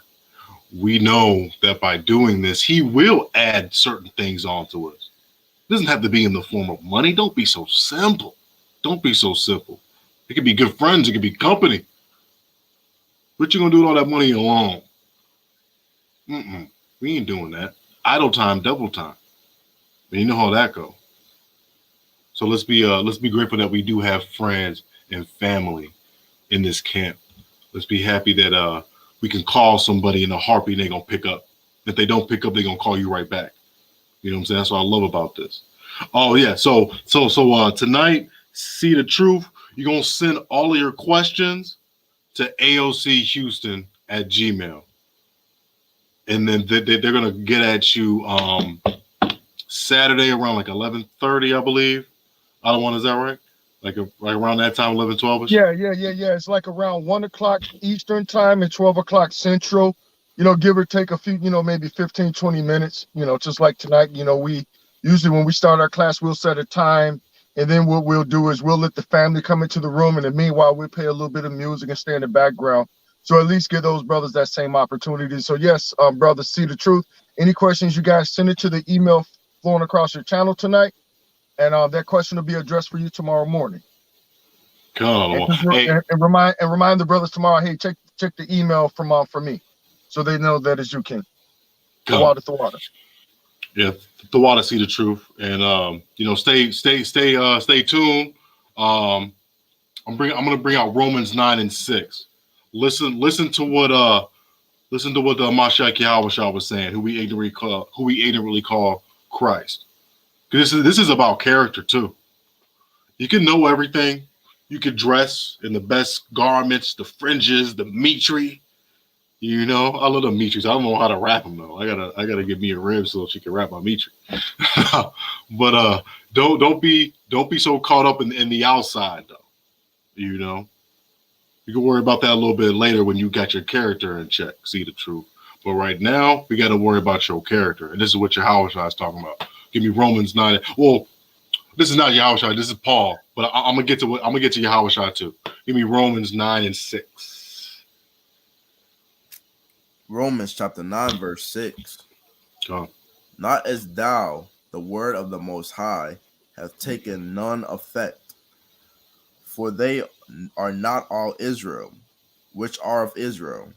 We know that by doing this, He will add certain things onto us. It doesn't have to be in the form of money. Don't be so simple. Don't be so simple. It could be good friends. It could be company. What you gonna do with all that money alone? We ain't doing that. Idle time, double time. And you know how that goes. So let's be grateful that we do have friends and family in this camp. Let's be happy that we can call somebody in a heartbeat and they're gonna pick up. If they don't pick up, they're gonna call you right back. You know what I'm saying? That's what I love about this. Oh yeah. So tonight, see the truth. You're gonna send all of your questions to aochouston@gmail.com. And then they're gonna get at you Saturday around like 11:30, I believe. Is that right? Like around that time, 11, 12 -ish? Yeah. It's like around 1 o'clock Eastern time and 12 o'clock Central. You know, give or take a few, maybe 15, 20 minutes, just like tonight. We usually when we start our class, we'll set a time. And then what we'll do is we'll let the family come into the room. And then meanwhile, we'll play a little bit of music and stay in the background. So at least give those brothers that same opportunity. So yes, brothers, see the truth. Any questions you guys, send it to the email flowing across your channel tonight. And that question will be addressed for you tomorrow morning. Cool. And remind the brothers tomorrow, hey, check the email from me. So they know that it's you, King. The water. Yeah, the water, see the truth. And stay tuned. I'm gonna bring out Romans 9 and 6. Listen to what the Mashiach Yahushua was saying, who we ignorantly call Christ. Because this is about character too. You can know everything. You could dress in the best garments, the fringes, the mitri. I love the mitris. I don't know how to wrap them though. I gotta get me a rib so she can wrap my mitri. But don't be so caught up in the outside though. You can worry about that a little bit later when you got your character in check. See the truth. But right now we got to worry about your character, and this is what Yahushua is talking about. Give me Romans 9. Well, this is not Yahushua. This is Paul. But I'm gonna get to Yahushua too. Give me Romans 9 and 6. Romans chapter 9 verse 6. Not as thou, the word of the Most High, hath taken none effect, for they are not all Israel, which are of Israel.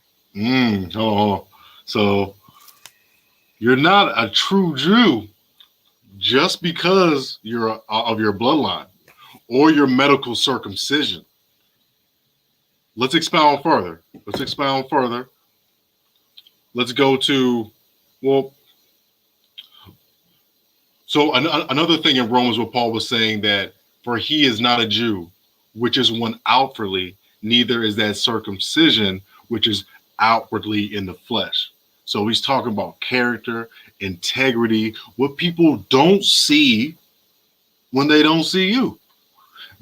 So you're not a true Jew just because you're of your bloodline. or your medical circumcision. Let's expound further. Let's go to, well, so another thing in Romans what Paul was saying, that for he is not a Jew, which is one outwardly, neither is that circumcision, which is outwardly in the flesh. So he's talking about character, integrity, what people don't see when they don't see you.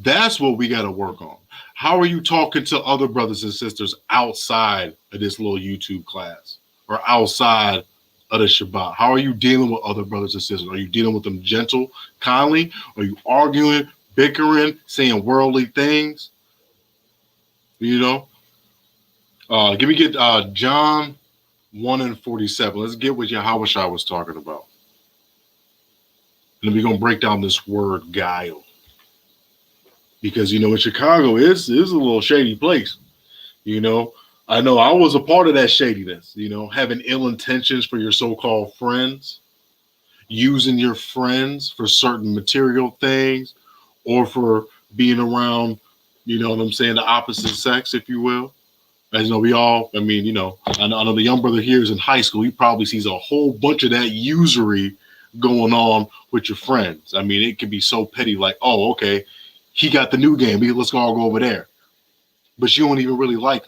That's what we got to work on. How are you talking to other brothers and sisters outside of this little YouTube class or outside of the Shabbat? How are you dealing with other brothers and sisters? Are you dealing with them gentle, kindly? Are you arguing, bickering, saying worldly things? You know? Get John 1:47. Let's get what Yahweh was talking about. And then we're going to break down this word guile. Because, in Chicago is a little shady place. I know I was a part of that shadiness, having ill intentions for your so-called friends, using your friends for certain material things, or for being around, the opposite sex, if you will. As we all, I know the young brother here is in high school. He probably sees a whole bunch of that usury going on with your friends. It could be so petty, like, oh, okay, he got the new game. Let's all go over there. But you don't even really like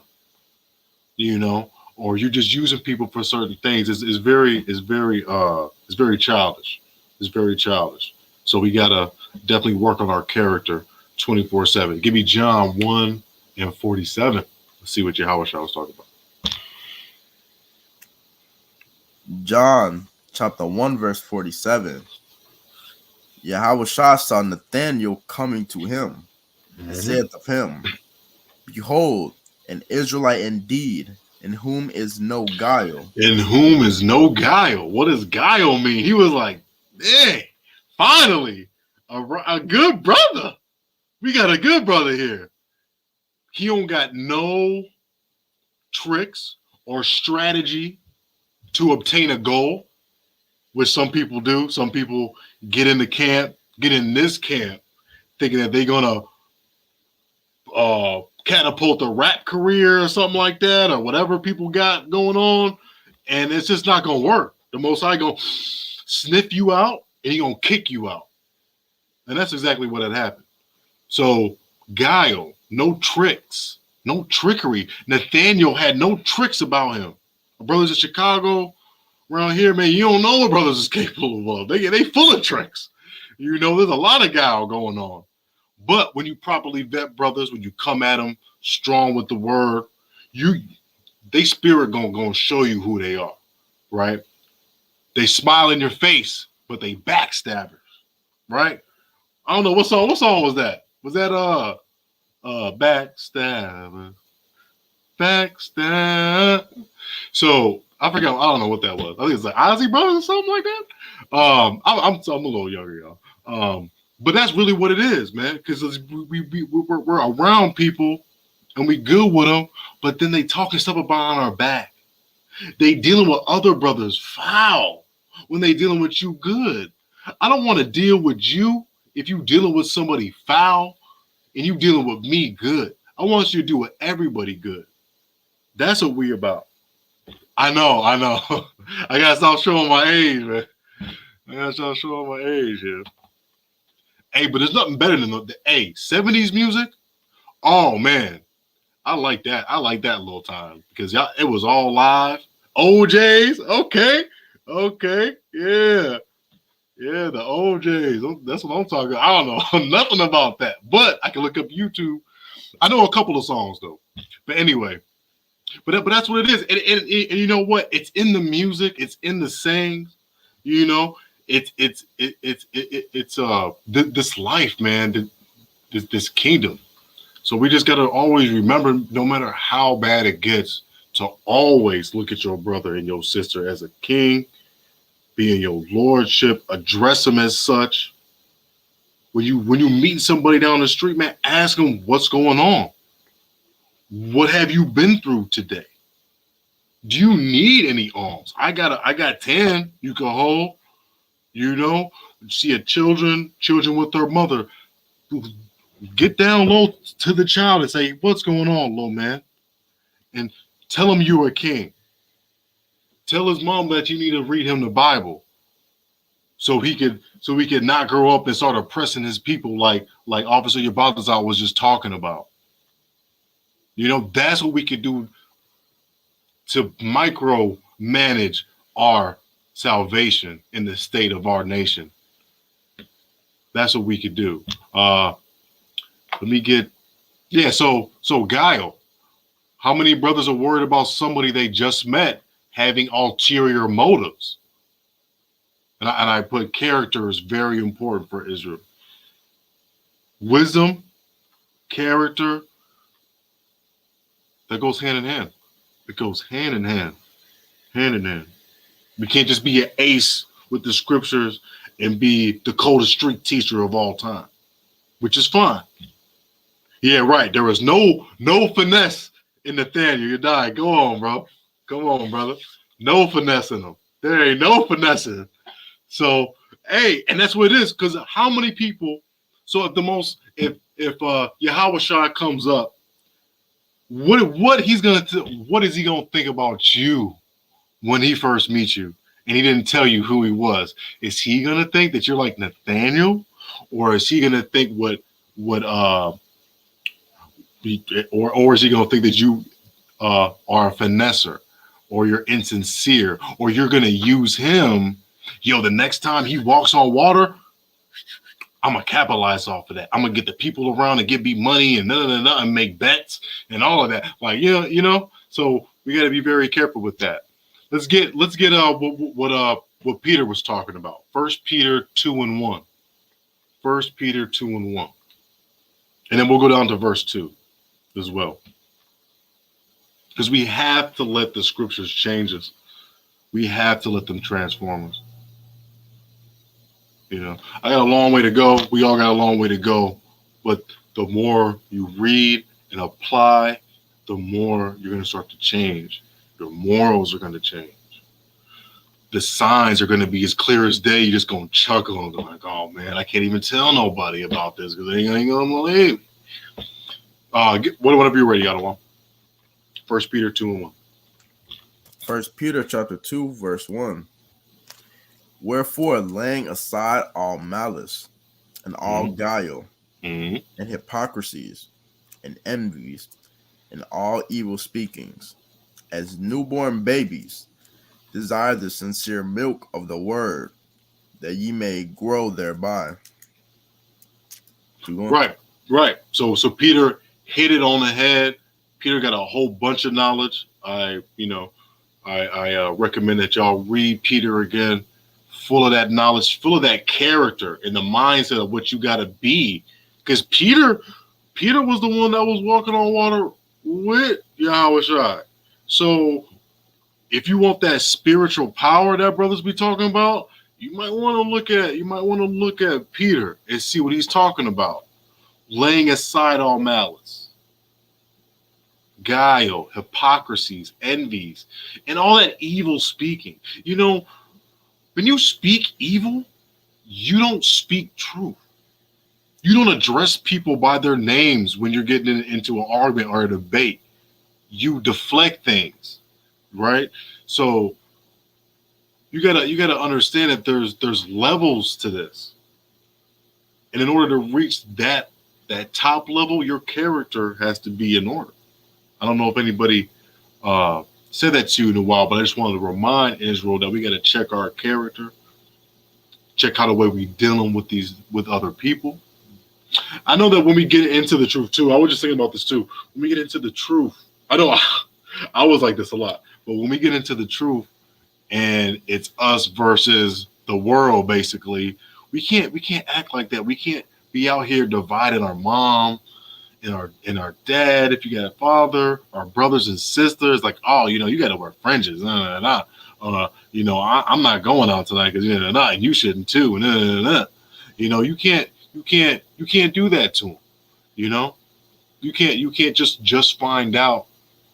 him, or you're just using people for certain things. It's very childish. It's very childish. So we gotta definitely work on our character 24/7. Give me John 1:47. Let's see what Yahweh was talking about. John chapter 1 verse 47. Yahweh saw Nathanael coming to him, and said of him, behold, an Israelite indeed, in whom is no guile. In whom is no guile. What does guile mean? He was like, hey, finally, a good brother. We got a good brother here. He don't got no tricks or strategy to obtain a goal, which some people do. Some people get in this camp, thinking that they're gonna catapult a rap career or something like that, or whatever people got going on, and it's just not gonna work. The Most High gonna sniff you out, and he gonna kick you out, and that's exactly what had happened. So guile, no tricks, no trickery. Nathaniel had no tricks about him. My brothers in Chicago, around here, man, you don't know what brothers is capable of. They full of tricks. There's a lot of guile going on. But when you properly vet brothers, when you come at them strong with the word, they spirit gonna show you who they are, right? They smile in your face, but they backstabbers, right? I don't know what song was that? Was that backstab? So I forgot. I don't know what that was. I think it's like Ozzy Brothers or something like that. I'm a little younger, y'all. But that's really what it is, man. Because we're around people and we good with them, but then they talking stuff about our back. They dealing with other brothers foul when they dealing with you good. I don't want to deal with you if you dealing with somebody foul and you dealing with me good. I want you to deal with everybody good. That's what we about. I know. I gotta stop showing my age, man. I gotta stop showing my age here. Hey, but there's nothing better than the 70s music. Oh man, I like that. I like that little time because it was all live. OJs, okay, yeah, the OJs. That's what I'm talking about. I don't know nothing about that, but I can look up YouTube. I know a couple of songs though. But anyway, but that's what it is. And you know what? It's in the music. It's in the sayings. It's this life, man. This kingdom. So we just gotta always remember, no matter how bad it gets, to always look at your brother and your sister as a king, be in your lordship, address them as such. When you meet somebody down the street, man, ask them what's going on. What have you been through today? Do you need any alms? I got 10 you can hold. See a children with their mother. Get down low to the child and say, "What's going on, little man?" And tell him you're a king. Tell his mom that you need to read him the Bible, so he could not grow up and start oppressing his people like Officer Yabatazar was just talking about. You know, that's what we could do to micro manage our salvation in the state of our nation. That's what we could do. Let me get, yeah. So Guile, how many brothers are worried about somebody they just met having ulterior motives? And I put character is very important for Israel. Wisdom, character, that goes hand in hand. It goes hand in hand. Hand in hand. We can't just be an ace with the scriptures and be the coldest street teacher of all time, which is fine. Yeah, right. There was no finesse in Nathaniel. You died. Go on, bro. Come on, brother. No finesse in them. There ain't no finessing. So, hey, and that's what it is. Because how many people? So if Yahweh Shai comes up, what is he gonna think about you when he first meets you and he didn't tell you who he was? Is he gonna think that you're like Nathaniel, or is he gonna think or is he gonna think that you are a finesser, or you're insincere, or you're gonna use him? Yo, the next time he walks on water, I'm gonna capitalize off of that. I'm gonna get the people around and give me money and and make bets and all of that. Like, yeah, you know. So we got to be very careful with that. Let's get what Peter was talking about. 1 Peter 2:1. 1 Peter 2:1. And then we'll go down to verse 2 as well. Because we have to let the scriptures change us. We have to let them transform us. You know, I got a long way to go. We all got a long way to go. But the more you read and apply, the more you're going to start to change. Your morals are going to change. The signs are going to be as clear as day. You're just going to chuckle and go like, oh, man, I can't even tell nobody about this because they ain't going to believe me. Whenever you're ready, Adonai. 1 Peter 2:1. 1 Peter chapter 2, verse 1. Wherefore, laying aside all malice and all guile and hypocrisies and envies and all evil speakings, as newborn babies, desire the sincere milk of the word, that ye may grow thereby. Right. So Peter hit it on the head. Peter got a whole bunch of knowledge. I recommend that y'all read Peter again. Full of that knowledge, full of that character and the mindset of what you got to be. Because Peter was the one that was walking on water with Yahweh Shai. So if you want that spiritual power that brothers be talking about, you might want to look at Peter and see what he's talking about. Laying aside all malice, guile, hypocrisies, envies, and all that evil speaking. You know, when you speak evil, you don't speak truth. You don't address people by their names when you're getting into an argument or a debate. You deflect things, right? So you gotta understand that there's levels to this, and in order to reach that top level, your character has to be in order. I don't know if anybody said that to you in a while, but I just wanted to remind Israel that we got to check our character, check how the way we dealing with other people. I know that when we get into the truth too, I was just thinking about this too. When we get into the truth, I know I was like this a lot, but when we get into the truth and it's us versus the world, basically, we can't act like that. We can't be out here dividing our mom and our dad, if you got a father, our brothers and sisters, like, oh, you know, you got to wear fringes. You know, I'm not going out tonight because and you shouldn't too. You know, you can't do that to them. You know, you can't just find out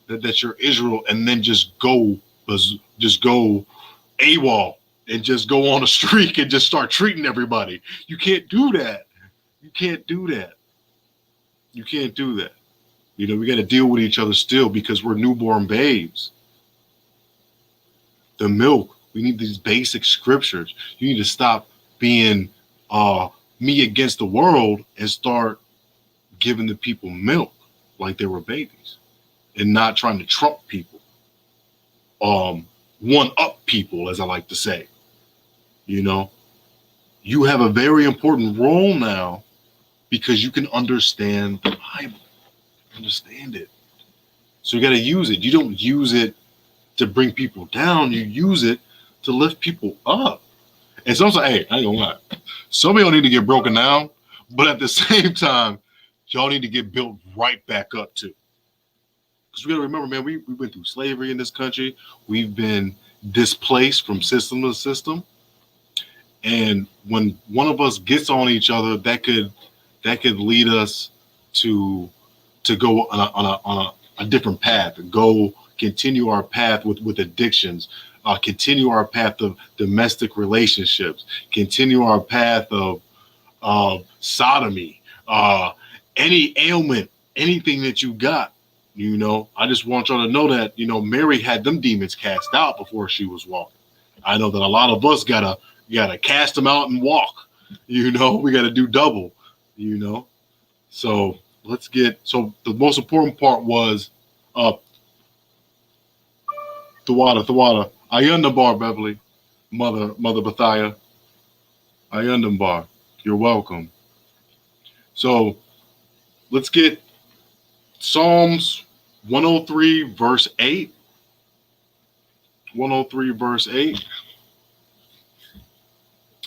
that you're Israel and then just go AWOL and just go on a streak and just start treating everybody. You can't do that. You can't do that. You can't do that. You know, we got to deal with each other still because we're newborn babes. The milk, we need these basic scriptures. You need to stop being me against the world and start giving the people milk like they were babies and not trying to trump people, one up people, as I like to say. You know, you have a very important role now because you can understand the Bible, understand it. So you got to use it. You don't use it to bring people down. You use it to lift people up. And some say, hey, I ain't gonna lie. Some of y'all need to get broken down, but at the same time, y'all need to get built right back up too. Because we gotta remember, man, we went through slavery in this country. We've been displaced from system to system. And when one of us gets on each other, that could lead us to go on a different path, go continue our path with addictions, continue our path of domestic relationships, continue our path of sodomy, any ailment, anything that you got. You know, I just want y'all to know that, you know, Mary had them demons cast out before she was walking. I know that a lot of us gotta cast them out and walk. You know, we gotta do double. You know, so so the most important part was Thawada. Ayundambar, Beverly, Mother Bathaya. Ayundambar, you're welcome. So let's get Psalms 103 verse 8. 103 verse 8.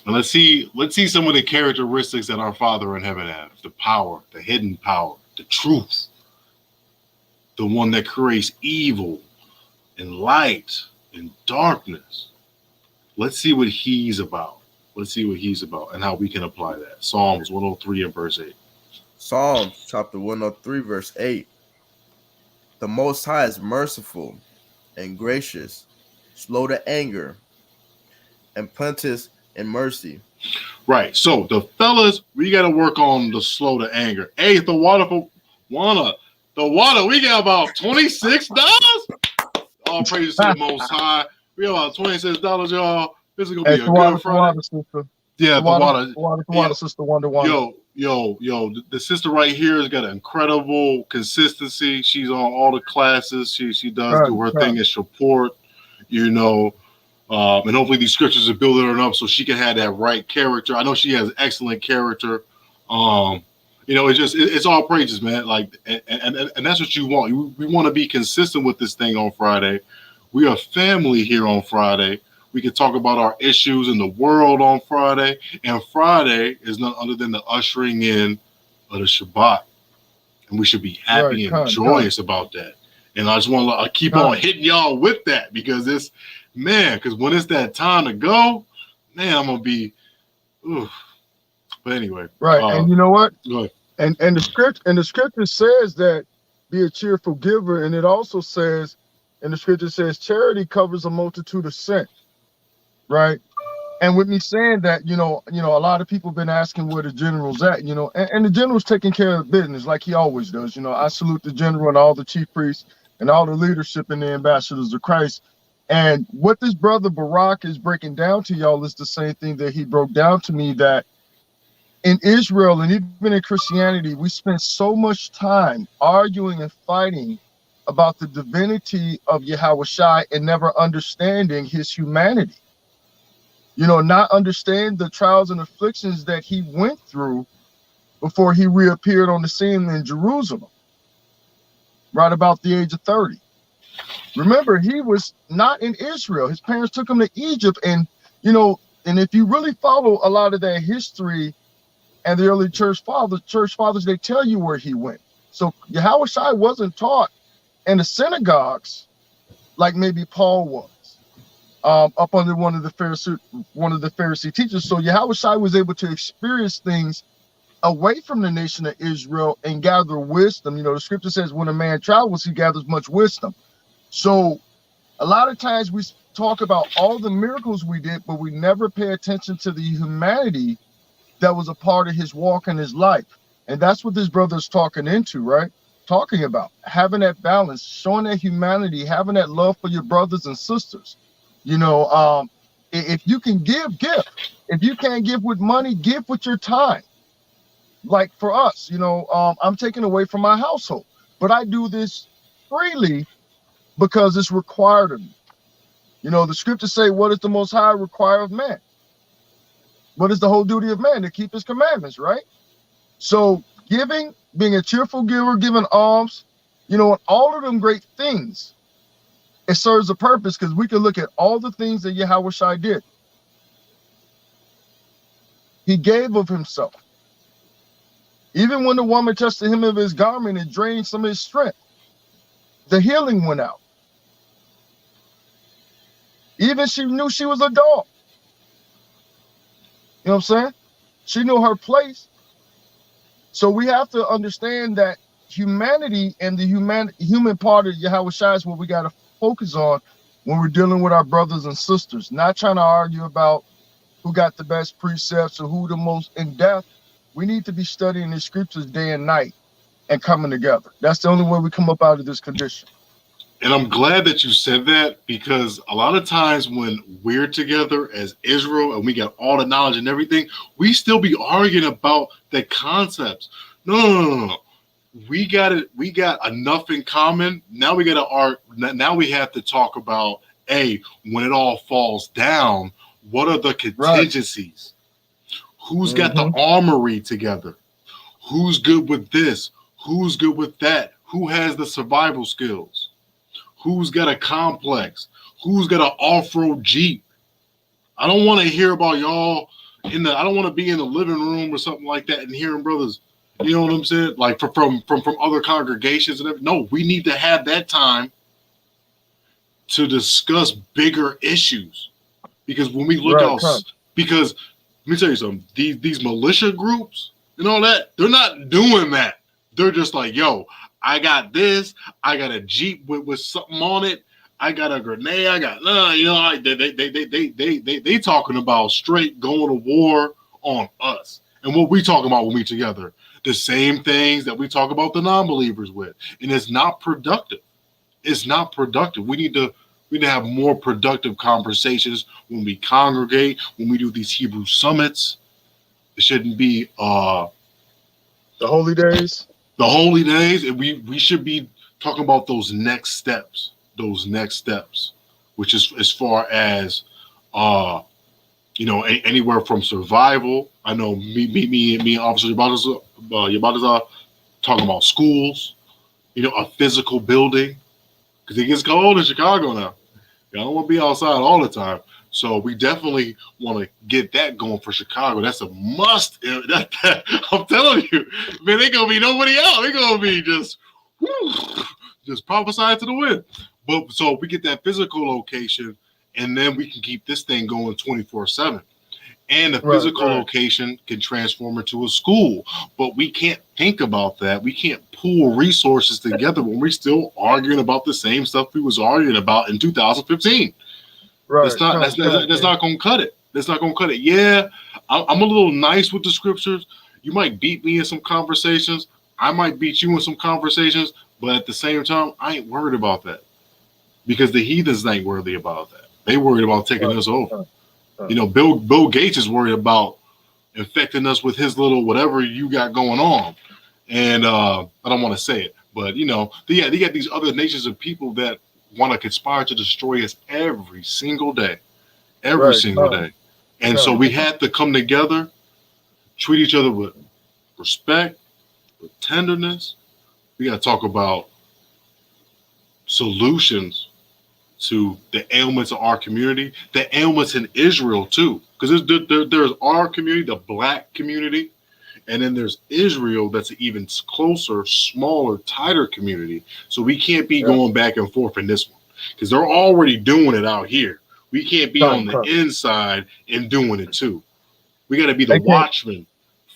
And let's see some of the characteristics that our Father in heaven has. The power, the hidden power, the truth, the one that creates evil and light and darkness. Let's see what he's about. Let's see what he's about and how we can apply that. Psalms 103 and verse 8. Psalms chapter 103 verse 8. The Most High is merciful and gracious, slow to anger, and plenteous in mercy. Right. So the fellas, we got to work on the slow to anger. Hey, the water, we got about $26. All praises to the Most High. We got about $26, y'all. This is gonna be a good Friday. Yeah, the water, sister Wonder. Yo, the sister right here has got an incredible consistency. She's on all the classes. She does do her thing and support, you know. And hopefully these scriptures are building her up so she can have that right character. I know she has excellent character. You know, it's all praises, man. Like, and that's what you want. We want to be consistent with this thing on Friday. We are family here on Friday. We can talk about our issues in the world on Friday. And Friday is none other than the ushering in of the Shabbat. And we should be happy and joyous about that. And I just want to keep on hitting y'all with that because because when it's that time to go, man, I'm going to be, But anyway. Right. And you know what? Go ahead. And the scripture says that be a cheerful giver. And it also says, and the scripture says, charity covers a multitude of sin. Right. And with me saying that, you know, a lot of people have been asking where the general's at, you know, and the general's taking care of business like he always does. You know, I salute the general and all the chief priests and all the leadership and the ambassadors of Christ. And what this brother BARAK is breaking down to y'all is the same thing that he broke down to me, that in Israel and even in Christianity, we spend so much time arguing and fighting about the divinity of Yahushua and never understanding his humanity. You know, not understand the trials and afflictions that he went through before he reappeared on the scene in Jerusalem, right about the age of 30. Remember, he was not in Israel. His parents took him to Egypt. And, you know, and if you really follow a lot of that history and the early church fathers, they tell you where he went. So Yahushua wasn't taught in the synagogues like maybe Paul was. Up under one of the Pharisee teachers. So Yahushua was able to experience things away from the nation of Israel and gather wisdom. You know, the scripture says when a man travels, he gathers much wisdom. So a lot of times we talk about all the miracles we did, but we never pay attention to the humanity that was a part of his walk and his life. And that's what this brother's talking into, right? Talking about having that balance, showing that humanity, having that love for your brothers and sisters. You know, if you can give, give. If you can't give with money, give with your time. Like for us, you know, I'm taking away from my household, but I do this freely because it's required of me. You know, the scriptures say, what is the Most High require of man? What is the whole duty of man? To keep his commandments, right? So giving, being a cheerful giver, giving alms, you know, all of them great things, it serves a purpose because we can look at all the things that Yahweh Shai did. He gave of himself. Even when the woman touched the hem of his garment and drained some of his strength, the healing went out. Even she knew she was a dog. You know what I'm saying? She knew her place. So we have to understand that humanity and the human part of Yahweh Shai is what we got to focus on when we're dealing with our brothers and sisters, not trying to argue about who got the best precepts or who the most in depth. We need to be studying the scriptures day and night and coming together. That's the only way we come up out of this condition. And I'm glad that you said that, because a lot of times when we're together as Israel and we got all the knowledge and everything, we still be arguing about the concepts. No. We got it. We got enough in common. Now we got to argue. Now we have to talk about, when it all falls down, what are the contingencies? Right. Who's got the armory together? Who's good with this? Who's good with that? Who has the survival skills? Who's got a complex? Who's got an off-road Jeep? I don't want to hear about y'all I don't want to be in the living room or something like that and hearing brothers, you know what I'm saying? Like from other congregations and everything. No, we need to have that time to discuss bigger issues. Because when we look because let me tell you something, these militia groups and all that, they're not doing that. They're just like, yo, I got this. I got a Jeep with something on it. I got a grenade. I got they talking about straight going to war on us. And what we talking about when we together, the same things that we talk about the non-believers with, and it's not productive. It's not productive. We need to have more productive conversations when we congregate, when we do these Hebrew summits. It shouldn't be the holy days. The holy days, and we should be talking about those next steps, which is as far as anywhere from survival. I know me and Officer Yabataza talking about schools, a physical building, because it gets cold in Chicago now. Y'all don't want to be outside all the time. So we definitely want to get that going for Chicago. That's a must. I'm telling you, man, they gonna be nobody else. They gonna be just prophesying to the wind. But so we get that physical location, and then we can keep this thing going 24/7. And the physical location can transform into a school. But we can't think about that. We can't pool resources together when we're still arguing about the same stuff we was arguing about in 2015. That's not gonna cut it. That's not gonna cut it. Yeah, I'm a little nice with the scriptures. You might beat me in some conversations. I might beat you in some conversations, but at the same time, I ain't worried about that, because the heathens ain't worried about that. They worried about taking us over. Bill Gates is worried about infecting us with his little whatever you got going on. And I don't want to say it, but they got these other nations of people that want to conspire to destroy us every single day. And so we had to come together, treat each other with respect, with tenderness. We got to talk about solutions to the ailments of our community, the ailments in Israel too. Because there's our community, the black community, and then there's Israel that's an even closer, smaller, tighter community. So we can't be going back and forth in this one, because they're already doing it out here. We can't be on the inside and doing it too. We got to be the watchman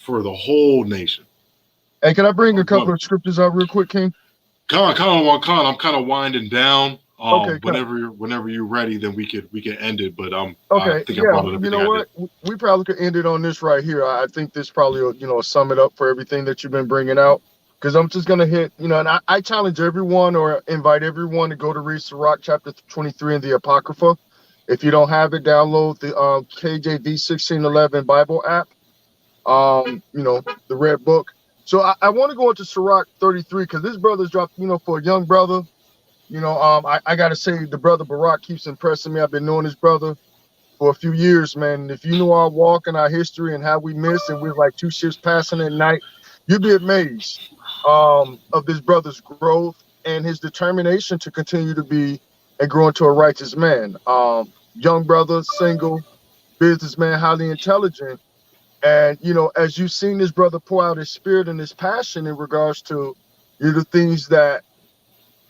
for the whole nation. Hey, can I bring a couple of scriptures out real quick, King? I'm kind of winding down. Okay, Whenever you're ready, then we could end it. But I okay, think I yeah. brought You everything know I did. what? We probably could end it on this right here. I think this probably will, sum it up for everything that you've been bringing out. Because I'm just gonna hit, and I challenge everyone or invite everyone to go to read Sirach chapter 23 in the Apocrypha. If you don't have it, download the KJV 1611 Bible app. The red book. So I want to go into Sirach 33 because this brother's dropped, for a young brother. I gotta say the brother BARAK keeps impressing me. I've been knowing this brother for a few years, man. And if you know our walk and our history and how we miss, and we're like two ships passing at night, you'd be amazed of this brother's growth and his determination to continue to be and grow into a righteous man. Young brother, single, businessman, highly intelligent. And as you've seen this brother pour out his spirit and his passion in regards to the things that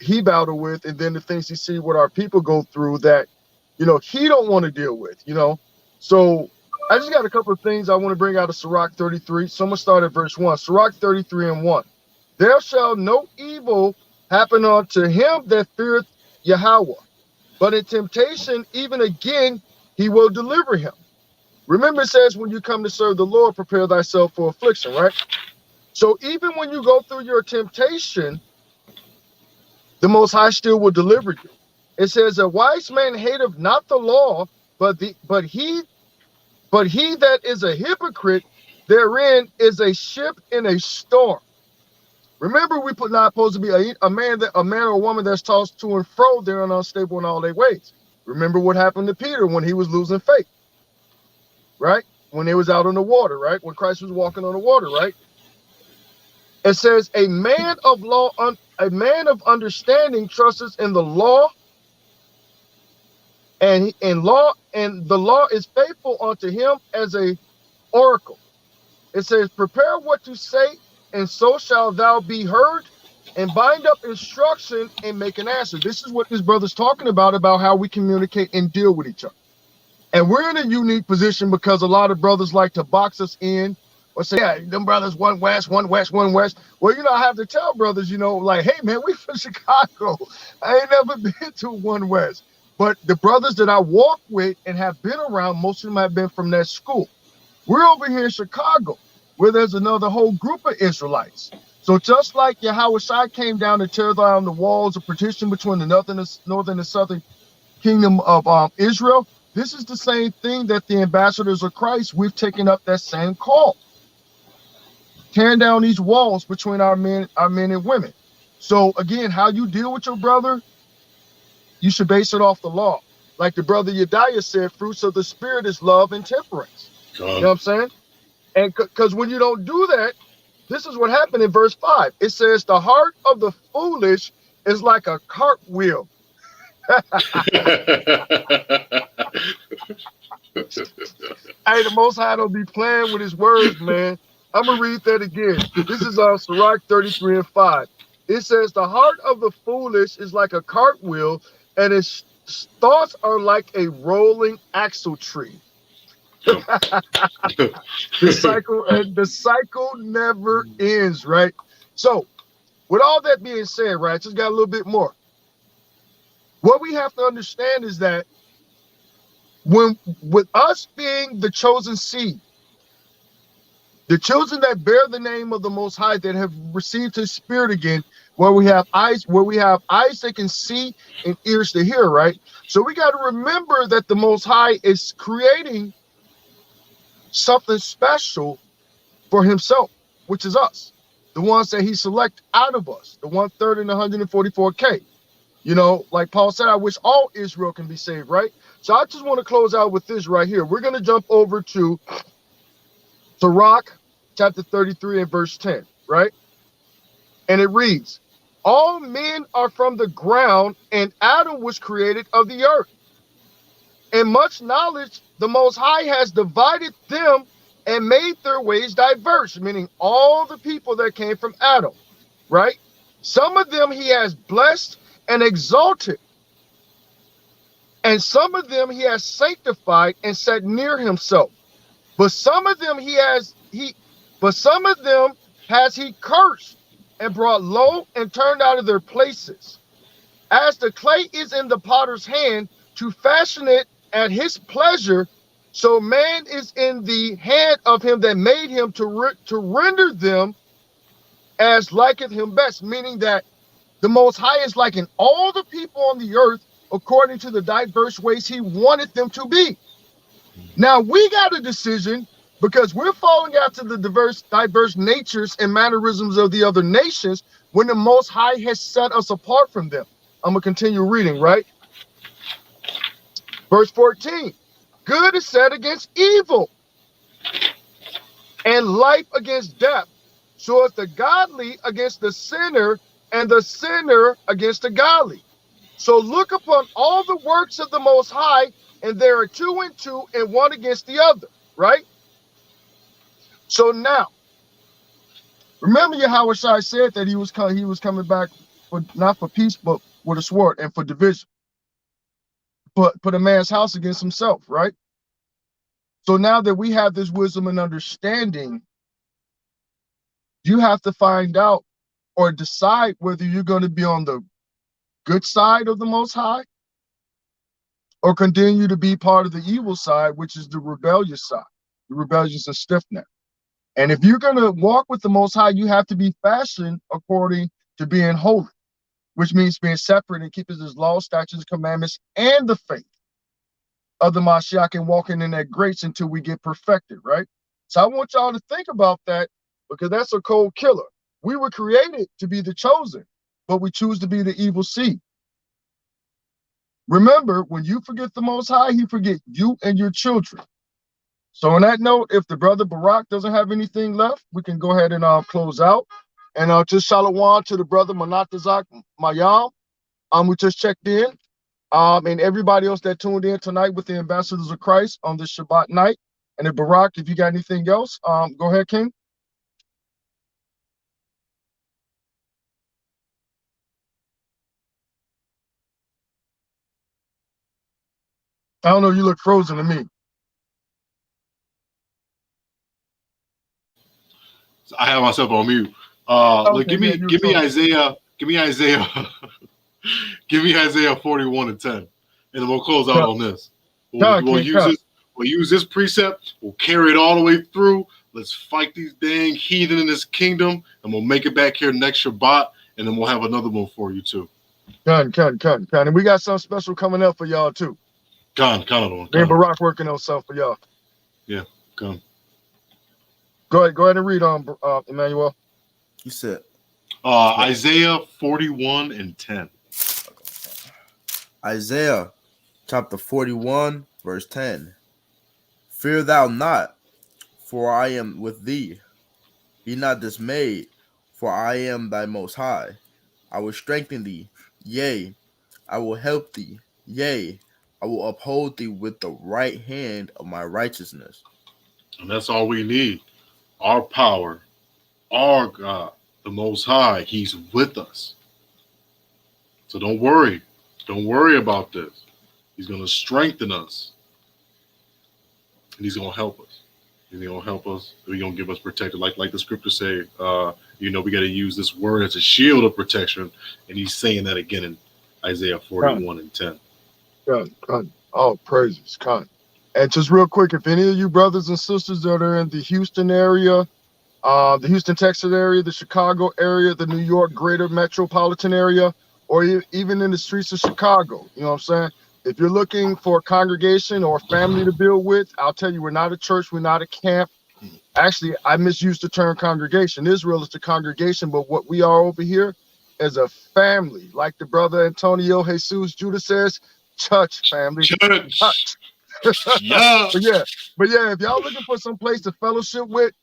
he battled with, and then the things he see what our people go through that he don't want to deal with. So I just got a couple of things I want to bring out of Sirach 33. So I'm gonna start at verse 1. Sirach 33 and 1. There shall no evil happen unto him that feareth Yahweh, but in temptation even again he will deliver him. Remember, it says when you come to serve the Lord, prepare thyself for affliction, right? So even when you go through your temptation, the Most High still will deliver you. It says, a wise man hateth not the law, but he that is a hypocrite therein is a ship in a storm. Remember, we put not supposed to be a man or a woman that's tossed to and fro, they're unstable in all their ways. Remember what happened to Peter when he was losing faith, right? When they was out on the water, right? When Christ was walking on the water, right? It says, a man of understanding trusteth in the law, and the law is faithful unto him as a oracle. It says, prepare what to say, and so shall thou be heard, and bind up instruction and make an answer. This is what this brother's talking about how we communicate and deal with each other. And we're in a unique position because a lot of brothers like to box us in or say, yeah, them brothers, one west, one west, one west. Well, I have to tell brothers, like, hey, man, we from Chicago. I ain't never been to one west. But the brothers that I walk with and have been around, most of them have been from that school. We're over here in Chicago, where there's another whole group of Israelites. So just like Yahweh Shai came down to tear down the walls of partition between the northern and southern kingdom of Israel, this is the same thing that the ambassadors of Christ, we've taken up that same call. Tearing down these walls between our men and women. So again, how you deal with your brother, you should base it off the law. Like the brother Yediah said, fruits of the spirit is love and temperance. You know what I'm saying? And because when you don't do that, this is what happened in verse 5. It says, the heart of the foolish is like a cartwheel. Hey, the Most High don't be playing with his words, man. I'm going to read that again. This is Sirach 33 and 5. It says, the heart of the foolish is like a cartwheel, and its thoughts are like a rolling axle tree. The cycle never ends, right? So, with all that being said, right, just got a little bit more. What we have to understand is that with us being the chosen seed, the children that bear the name of the Most High, that have received His Spirit again, where we have eyes that can see and ears to hear, right? So we got to remember that the Most High is creating something special for Himself, which is us, the ones that He select out of us, the 1/3 and 144K. Like Paul said, I wish all Israel can be saved, right? So I just want to close out with this right here. We're going to jump over to Sirach chapter 33 and verse 10, right? And it reads, all men are from the ground, and Adam was created of the earth. And much knowledge the Most High has divided them and made their ways diverse, meaning all the people that came from Adam, right? Some of them He has blessed and exalted, and some of them He has sanctified and set near Himself. But some of them has He cursed and brought low and turned out of their places. As the clay is in the potter's hand to fashion it at his pleasure, so man is in the hand of him that made him to render them as liketh him best, meaning that the Most High is liking all the people on the earth according to the diverse ways he wanted them to be. Now we got a decision because we're falling after the diverse natures and mannerisms of the other nations when the Most High has set us apart from them. I'm going to continue reading, right? Verse 14. Good is set against evil, and life against death. So is the godly against the sinner, and the sinner against the godly. So look upon all the works of the Most High, and there are two and two, and one against the other, right? So now, remember Yahushua said that he was coming back for not for peace, but with a sword and for division. Put a man's house against himself, right? So now that we have this wisdom and understanding, you have to find out or decide whether you're going to be on the good side of the Most High or continue to be part of the evil side, which is the rebellious side, the rebellious and stiff-necked. And if you're going to walk with the Most High, you have to be fashioned according to being holy, which means being separate and keeping his laws, statutes, commandments, and the faith of the Mashiach and walking in that grace until we get perfected, right? So I want y'all to think about that because that's a cold killer. We were created to be the chosen, but we choose to be the evil seed. Remember, when you forget the Most High, he forget you and your children. So on that note, if the brother BARAK doesn't have anything left, we can go ahead and close out. And just shalom to the brother Manatazak Mayam. We just checked in. And everybody else that tuned in tonight with the ambassadors of Christ on this Shabbat night. And then BARAK, if you got anything else, go ahead, King. I don't know, you look frozen to me. I have myself on mute. Look, give me Isaiah, give me Isaiah, give me Isaiah 41 and 10, and then we'll close out on this. We'll use this precept. We'll carry it all the way through. Let's fight these dang heathen in this kingdom, and we'll make it back here next Shabbat, and then we'll have another one for you too. And we got something special coming up for y'all too. Me and BARAK working on something for y'all. Yeah, come. Go ahead and read on Emmanuel. You said Isaiah 41 and 10. Isaiah chapter 41, verse 10. Fear thou not, for I am with thee. Be not dismayed, for I am thy Most High. I will strengthen thee, yea, I will help thee, yea, I will uphold thee with the right hand of my righteousness. And that's all we need. Our power, our God, the Most High, he's with us. So don't worry. Don't worry about this. He's going to strengthen us. And he's going to help us. He's going to help us. He's going to give us protection. Like the scriptures say, we got to use this word as a shield of protection. And he's saying that again in Isaiah 41 and 10. God. Oh, praises, God. And just real quick, if any of you brothers and sisters that are in the Houston area, the Houston, Texas area, the Chicago area, the New York greater metropolitan area, or even in the streets of Chicago, you know what I'm saying? If you're looking for a congregation or a family to build with, I'll tell you, we're not a church, we're not a camp. Actually, I misused the term congregation. Israel is the congregation, but what we are over here is a family. Like the brother Antonio Jesus Judah says, church family. Church. Yeah. But yeah, if y'all looking for some place to fellowship with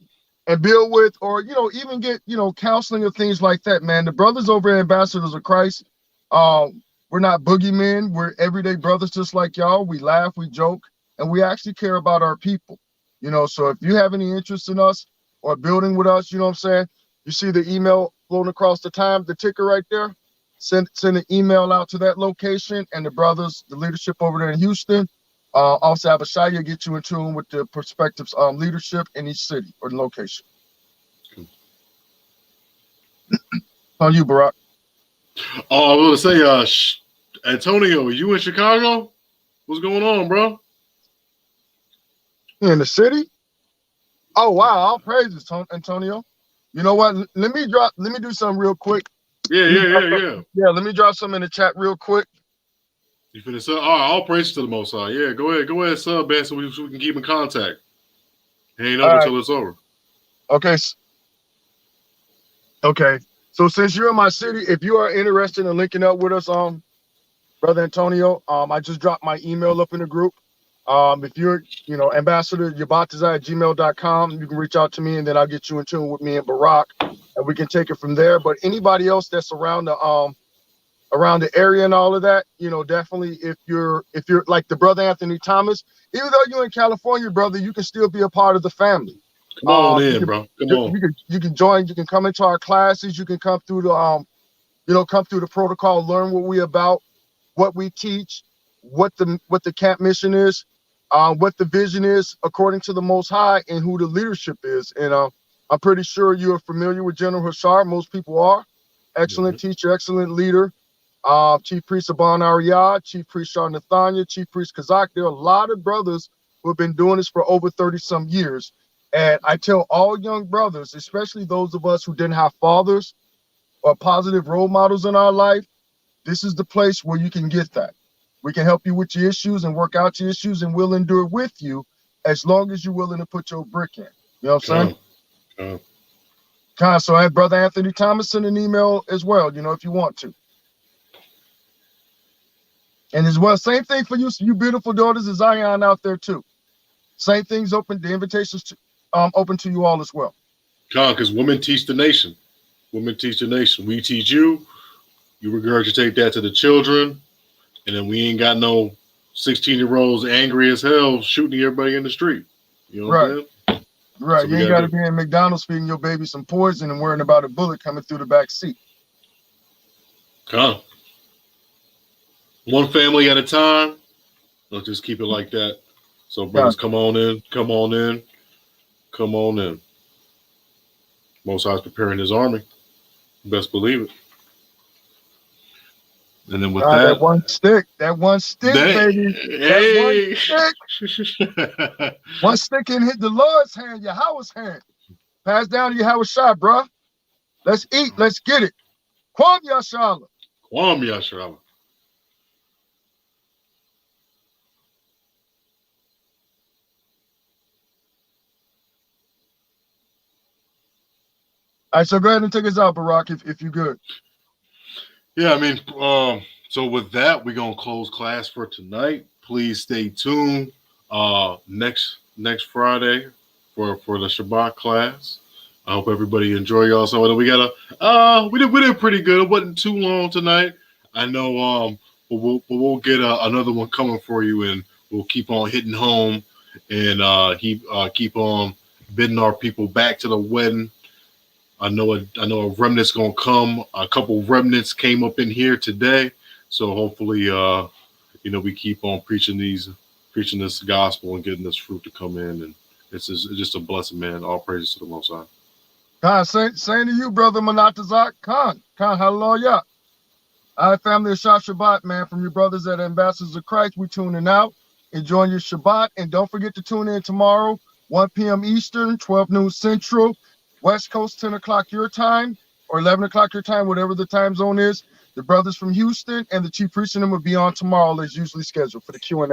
and build with, or even get counseling or things like that, man, the brothers over at Ambassadors of Christ, we're not boogeymen. We're everyday brothers just like y'all. We laugh, we joke, and we actually care about our people. So if you have any interest in us or building with us, you know what I'm saying? You see the email floating across the ticker right there. Send an email out to that location, and the brothers, the leadership over there in Houston, also Abishai, get you in tune with the prospective leadership in each city or location. On you, BARAK. Oh, I was gonna say, Antonio, you in Chicago? What's going on, bro? In the city? Oh wow, all praises, Antonio. You know what? Let me do something real quick. Yeah. Yeah, let me drop some in the chat real quick. You finna sub? All praise to the Most High. Yeah, go ahead, sub, man, so we can keep in contact. It ain't over till it's over. Okay. Okay. So since you're in my city, if you are interested in linking up with us, Brother Antonio, I just dropped my email up in the group. If you're, Ambassador Yabatazai at gmail.com, you can reach out to me and then I'll get you in tune with me and BARAK and we can take it from there. But anybody else that's around the area and all of that, definitely if you're like the Brother Anthony Thomas, even though you're in California, brother, you can still be a part of the family. Come on in, bro. Come on. You can join, you can come into our classes, you can come through the come through the protocol, learn what we about, what we teach, what the camp mission is, what the vision is according to the Most High, and who the leadership is. And I'm pretty sure you are familiar with General Hashar. Most people are. Excellent teacher, excellent leader. Chief Priest Aban Ariyah, Chief Priest Shah Nathaniah, Chief Priest Kazak. There are a lot of brothers who have been doing this for over 30-some years. And I tell all young brothers, especially those of us who didn't have fathers or positive role models in our life, this is the place where you can get that. We can help you with your issues and work out your issues, and we'll endure with you as long as you're willing to put your brick in. You know what I'm saying? So I have Brother Anthony Thomas send an email as well, if you want to. And as well, same thing for you beautiful daughters of Zion out there too. Same thing's open, the invitation's open to you all as well. Because women teach the nation. Women teach the nation. We teach you. You regurgitate that to the children. And then we ain't got no 16-year-olds angry as hell shooting everybody in the street. You know what I'm saying? Right. You ain't got to be in McDonald's feeding your baby some poison and worrying about a bullet coming through the back seat. One family at a time. Let's just keep it like that. So brothers, come on in. Most High's preparing his army. Best believe it. And then with that one stick, baby. Hey. That one stick. One stick can hit the Lord's hand, Yahweh's hand. Pass down to Yahweh's shot, bro. Let's eat. Let's get it. Kwam Yashala. Kwam Yashala. All right, so go ahead and take us out, BARAK, if you're good. Yeah, I mean, so with that, we're gonna close class for tonight. Please stay tuned next Friday for the Shabbat class. I hope everybody enjoy y'all. So we got we did pretty good. It wasn't too long tonight. I know we'll get another one coming for you, and we'll keep on hitting home and keep on bidding our people back to the wedding. I know a remnant's gonna come. A couple remnants came up in here today, so hopefully, we keep on preaching this gospel and getting this fruit to come in, and it's just a blessing, man. All praises to the Most High. Khan, same to you, brother Manatazak. Khan, hallelujah. All right, family of Shabbat, man, from your brothers at Ambassadors of Christ, we tuning out. Enjoying your Shabbat, and don't forget to tune in tomorrow, 1 p.m. Eastern, 12 noon Central. West Coast, 10 o'clock your time, or 11 o'clock your time, whatever the time zone is. The brothers from Houston and the Chief Priest and them will be on tomorrow as usually scheduled for the Q&A.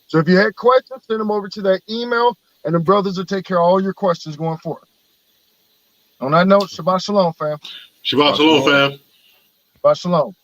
So if you had questions, send them over to that email, and the brothers will take care of all your questions going forward. On that note, Shabbat Shalom, fam. Shabbat Shalom, fam. Shabbat Shalom.